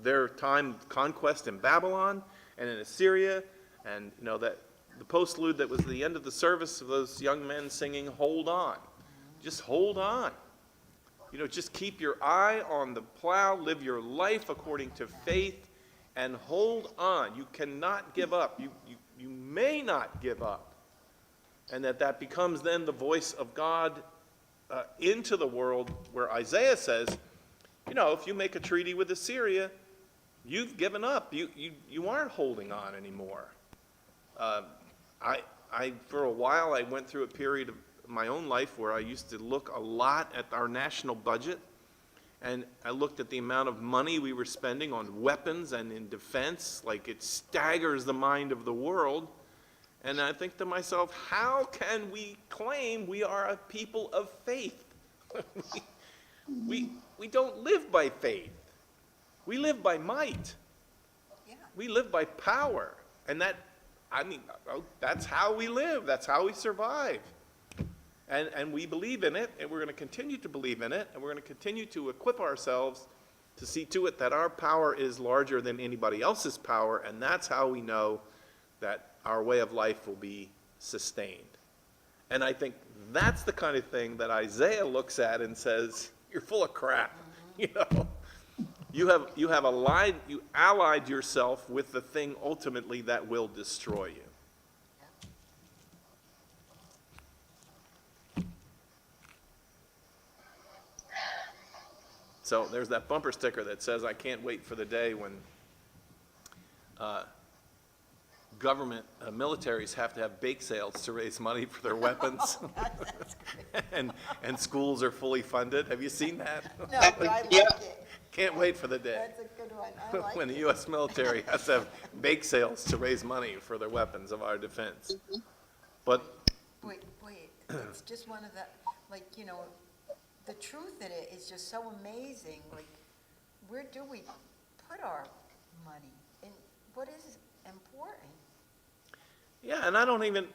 their time of conquest in Babylon and in Assyria, and that the postlude that was the end of the service of those young men singing, hold on. Just hold on. Just keep your eye on the plow, live your life according to faith, and hold on. You cannot give up. You may not give up and that becomes then the voice of God into the world, where Isaiah says, if you make a treaty with Assyria, you've given up. You aren't holding on anymore. For a while, I went through a period of my own life where I used to look a lot at our national budget, and I looked at the amount of money we were spending on weapons and in defense, like it staggers the mind of the world. And I think to myself, how can we claim we are a people of faith? we don't live by faith. We live by might. Yeah. We live by power. And that's how we live. That's how we survive. And we believe in it, and we're going to continue to believe in it, and we're going to continue to equip ourselves to see to it that our power is larger than anybody else's power, and that's how we know that our way of life will be sustained. And I think that's the kind of thing that Isaiah looks at and says, you're full of crap. You allied yourself with the thing ultimately that will destroy you. So there's that bumper sticker that says, I can't wait for the day when government militaries have to have bake sales to raise money for their weapons. Oh, God, that's great. and schools are fully funded. Have you seen that? No, but I like Yeah. it. Can't wait for the day That's a good one. I like when the it. U.S. military has to have bake sales to raise money for their weapons of our defense. But Wait, it's just one of the, the truth in it is just so amazing. Like, where do we put our money? And what is important? yeah, and I don't even,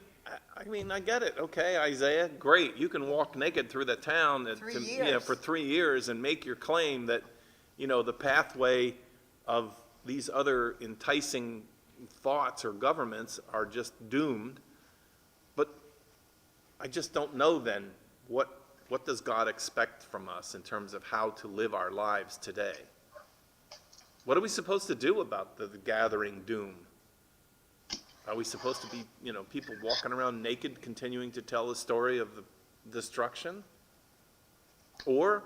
I get it. Okay, Isaiah, great. You can walk naked through the town 3 years. for 3 years and make your claim that, the pathway of these other enticing thoughts or governments are just doomed. But I just don't know then what does God expect from us in terms of how to live our lives today? What are we supposed to do about the gathering doom? Are we supposed to be, people walking around naked, continuing to tell the story of the destruction? Or,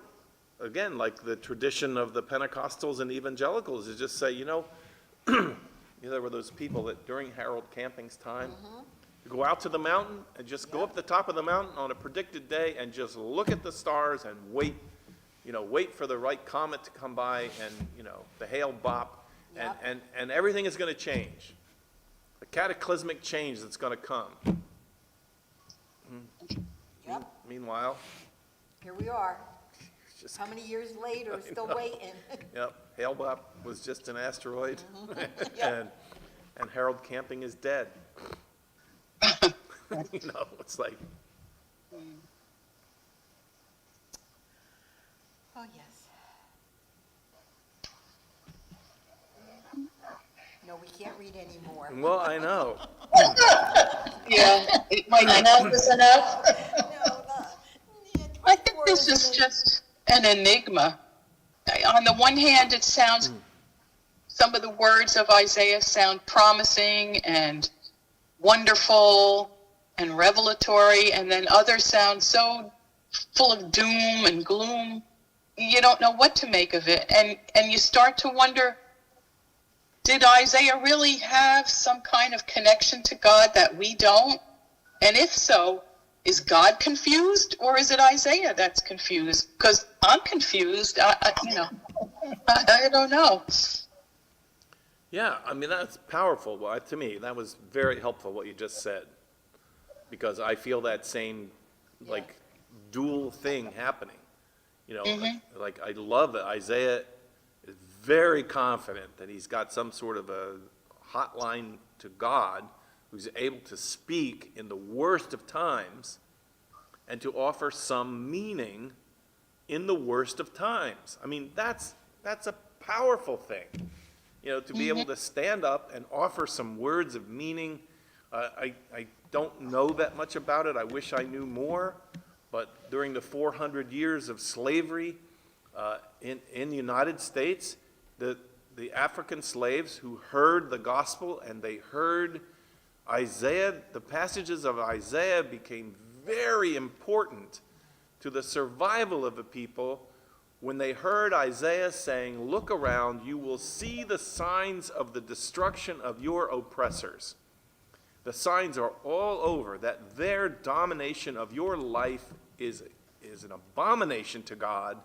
again, like the tradition of the Pentecostals and evangelicals, is just say, there were those people that during Harold Camping's time, you go out to the mountain and just go up the top of the mountain on a predicted day and just look at the stars and wait, wait for the right comet to come by and, the Hale bop, and everything is going to change. A cataclysmic change that's going to come. Yep, Meanwhile, here we are. it's just, How many years later, still waiting? yep, Hale bop was just an asteroid, Yeah. and Harold Camping is dead. It's like, Oh, yes. No, we can't read anymore. well, I know. Yeah, it might. Enough is enough. I think this is just an enigma. On the one hand, it sounds, some of the words of Isaiah sound promising and wonderful and revelatory, and then others sound so full of doom and gloom. You don't know what to make of it. And you start to wonder, did Isaiah really have some kind of connection to God that we don't? And if so, is God confused, or is it Isaiah that's confused? Because I'm confused. I don't know. Yeah, that's powerful. Well, to me, that was very helpful what you just said, because I feel that same, dual thing happening. Like I love that Isaiah is very confident that he's got some sort of a hotline to God who's able to speak in the worst of times and to offer some meaning in the worst of times. That's a powerful thing. To be able to stand up and offer some words of meaning. I don't know that much about it. I wish I knew more. But during the 400 years of slavery in the United States, the African slaves who heard the gospel and they heard Isaiah, the passages of Isaiah became very important to the survival of the people when they heard Isaiah saying, "Look around, you will see the signs of the destruction of your oppressors." The signs are all over that their domination of your life is an abomination to God,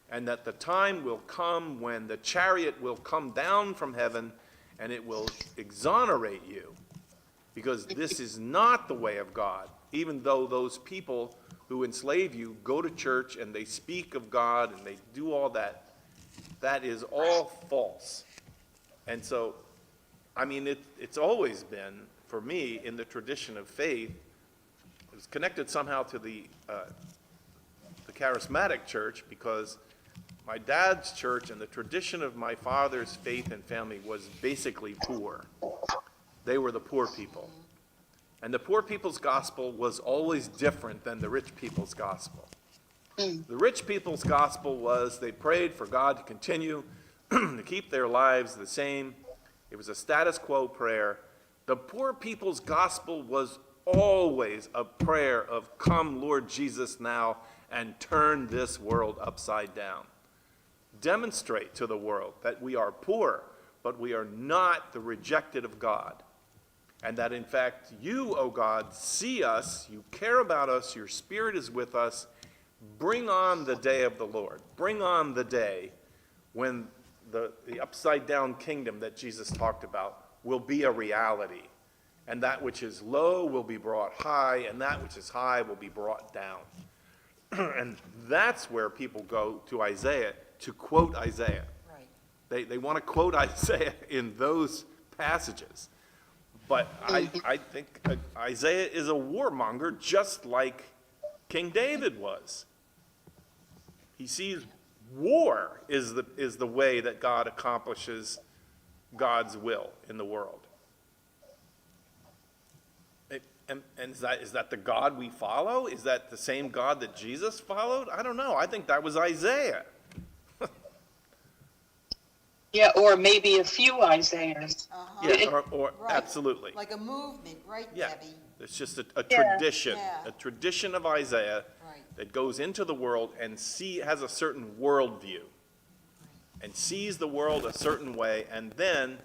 and that the time will come when the chariot will come down from heaven and it will exonerate you, because this is not the way of God. Even though those people who enslave you go to church and they speak of God and they do all that, that is all false. And so, I mean, it's always been, for me, in the tradition of faith, it was connected somehow to the charismatic church, because my dad's church and the tradition of my father's faith and family was basically poor. They were the poor people. And the poor people's gospel was always different than the rich people's gospel. The rich people's gospel was they prayed for God to continue to keep their lives the same. It was a status quo prayer. The poor people's gospel was always a prayer of, "Come, Lord Jesus, now, and turn this world upside down. Demonstrate to the world that we are poor, but we are not the rejected of God. And that, in fact, you, O God, see us, you care about us, your Spirit is with us. Bring on the day of the Lord. Bring on the day when the upside-down kingdom that Jesus talked about will be a reality. And that which is low will be brought high, and that which is high will be brought down." And that's where people go to Isaiah to quote Isaiah. Right. They want to quote Isaiah in those passages. But I think Isaiah is a warmonger just like King David was. He sees war is the way that God accomplishes God's will in the world. And is that the God we follow? Is that the same God that Jesus followed? I don't know. I think that was Isaiah. Yeah, or maybe a few Isaiahs. Uh-huh. Yeah, or Right. absolutely. Like a movement, right, Yeah. Debbie? It's just a tradition, Yeah. a tradition of Isaiah Right. that goes into the world and has a certain worldview and sees the world a certain way, and then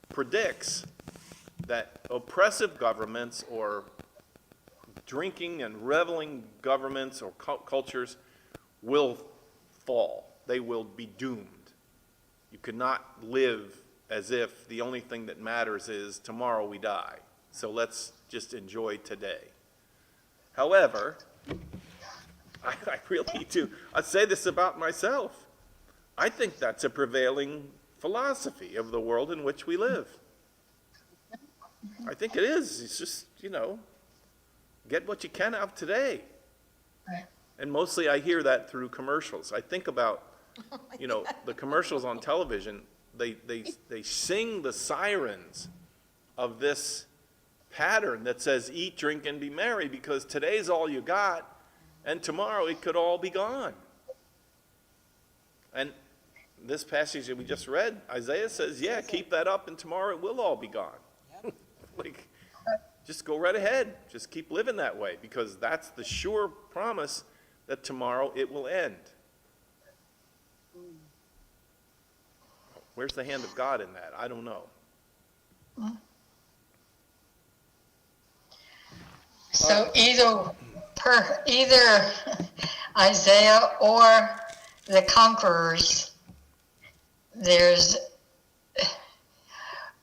predicts that oppressive governments or drinking and reveling governments or cultures will fall. They will be doomed. You cannot live as if the only thing that matters is tomorrow we die. So let's just enjoy today. However, I really do. I say this about myself. I think that's a prevailing philosophy of the world in which we live. I think it is. It's just, get what you can out of today. And mostly I hear that through commercials. I think about, the commercials on television. They sing the sirens of this pattern that says, "Eat, drink, and be merry," because today's all you got, and tomorrow it could all be gone. And this passage that we just read, Isaiah says, yeah, keep that up, and tomorrow it will all be gone. Like, just go right ahead. Just keep living that way, because that's the sure promise that tomorrow it will end. Where's the hand of God in that? I don't know. So either Isaiah or the conquerors, there's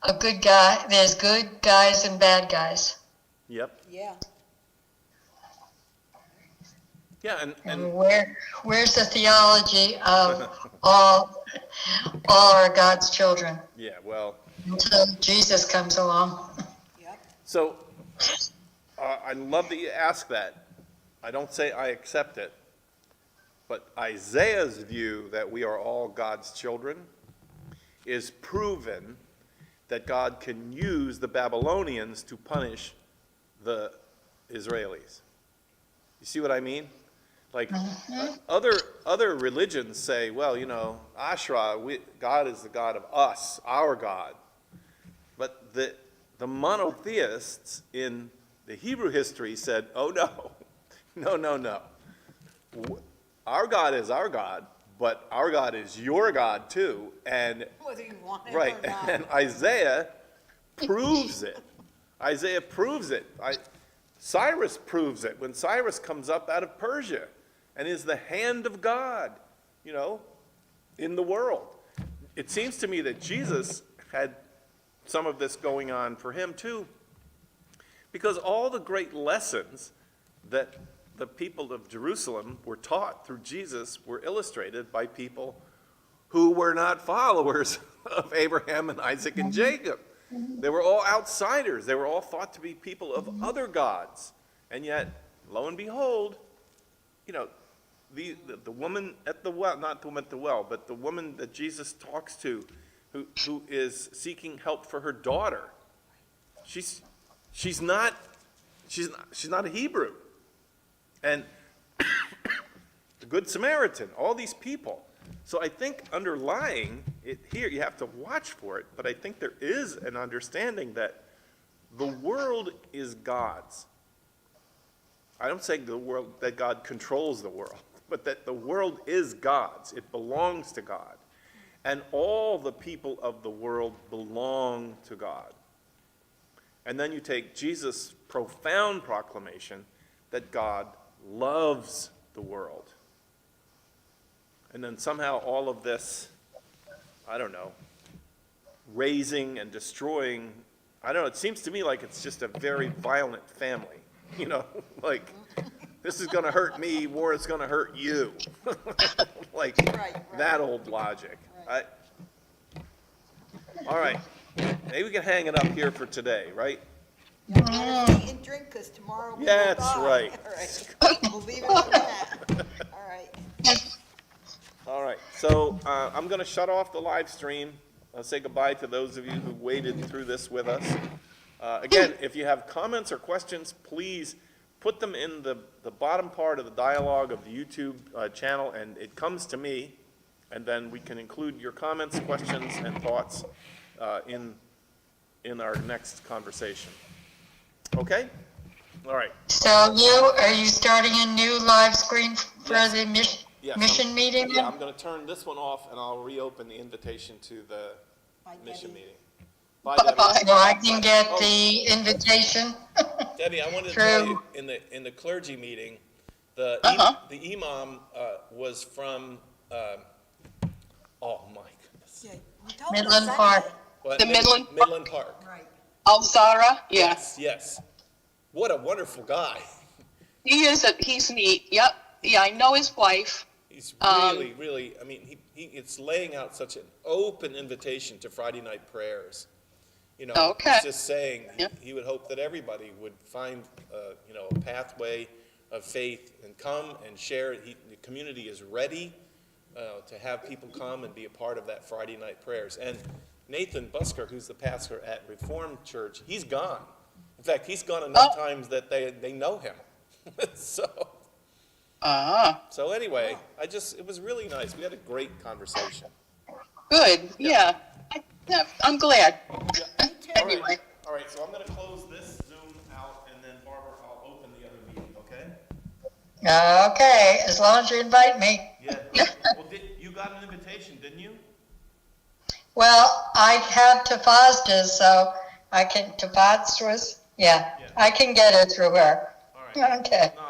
a good guy, there's good guys and bad guys. Yep. Yeah. Yeah, And where's the theology of all are God's children yeah, well, until Jesus comes along? Yep. so I love that you ask that. I don't say I accept it, but Isaiah's view that we are all God's children is proven that God can use the Babylonians to punish the Israelis. You see what I mean? Like, other religions say, well, Asherah, God is the God of us, our God. But the monotheists in the Hebrew history said, oh, no, no, no, no. Our God is our God, but our God is your God too. And Whether you want it right, or not. and Isaiah proves it. Isaiah proves it. Cyrus proves it when Cyrus comes up out of Persia and is the hand of God, in the world. It seems to me that Jesus had some of this going on for him too, because all the great lessons that the people of Jerusalem were taught through Jesus were illustrated by people who were not followers of Abraham and Isaac and Jacob. They were all outsiders. They were all thought to be people of other gods. And yet, lo and behold, the woman at the well, not the woman at the well, but the woman that Jesus talks to, who is seeking help for her daughter, she's not a Hebrew. And the Good Samaritan, all these people. So I think underlying it here, you have to watch for it, but I think there is an understanding that the world is God's. I don't say that God controls the world, but that the world is God's. It belongs to God. And all the people of the world belong to God. And then you take Jesus' profound proclamation that God loves the world. And then somehow all of this, raising and destroying, it seems to me like it's just a very violent family. Like, this is going to hurt me, war is going to hurt you. Like, Right. that old logic. Right. All right, maybe we can hang it up here for today, right? You gotta eat and drink, because tomorrow we will That's die. right. All right. We'll leave it at that. All right. All right, so I'm going to shut off the live stream. I'll say goodbye to those of you who waited through this with us. Again, if you have comments or questions, please put them in the bottom part of the dialogue of the YouTube channel, and it comes to me, and then we can include your comments, questions, and thoughts in our next conversation. Okay? All right. So are you starting a new live screen for Yes. the Yes, mission meeting? Yeah, I'm going to turn this one off, and I'll reopen the invitation to the Bye, mission Debbie. meeting. Bye, Debbie. So I can get the invitation? Debbie, I wanted to True. tell you, in the clergy meeting, the imam was from, oh my goodness. Yeah, we told Midland them Park. Sunday. What, The Midland- Midland Park. Right. Alzara, yes. Yes. What a wonderful guy. He's neat, yep. Yeah, I know his wife. He's really, really, it's laying out such an open invitation to Friday night prayers. Okay. He's just saying Yeah. he would hope that everybody would find, a pathway of faith and come and share. The community is ready to have people come and be a part of that Friday night prayers. And Nathan Busker, who's the pastor at Reformed Church, he's gone. In fact, he's gone enough times that they know him. So anyway, it was really nice. We had a great conversation. Good, yeah. I'm glad. Yeah. Anyway. All right, so I'm going to close this Zoom out, and then Barbara, I'll open the other meeting, okay? Okay, as long as you invite me. Yeah. Well, you got an invitation, didn't you? Well, I have Tafazda's, so I can, Tafazda's, yeah, Yeah. I can get it through her. All right. Okay. No,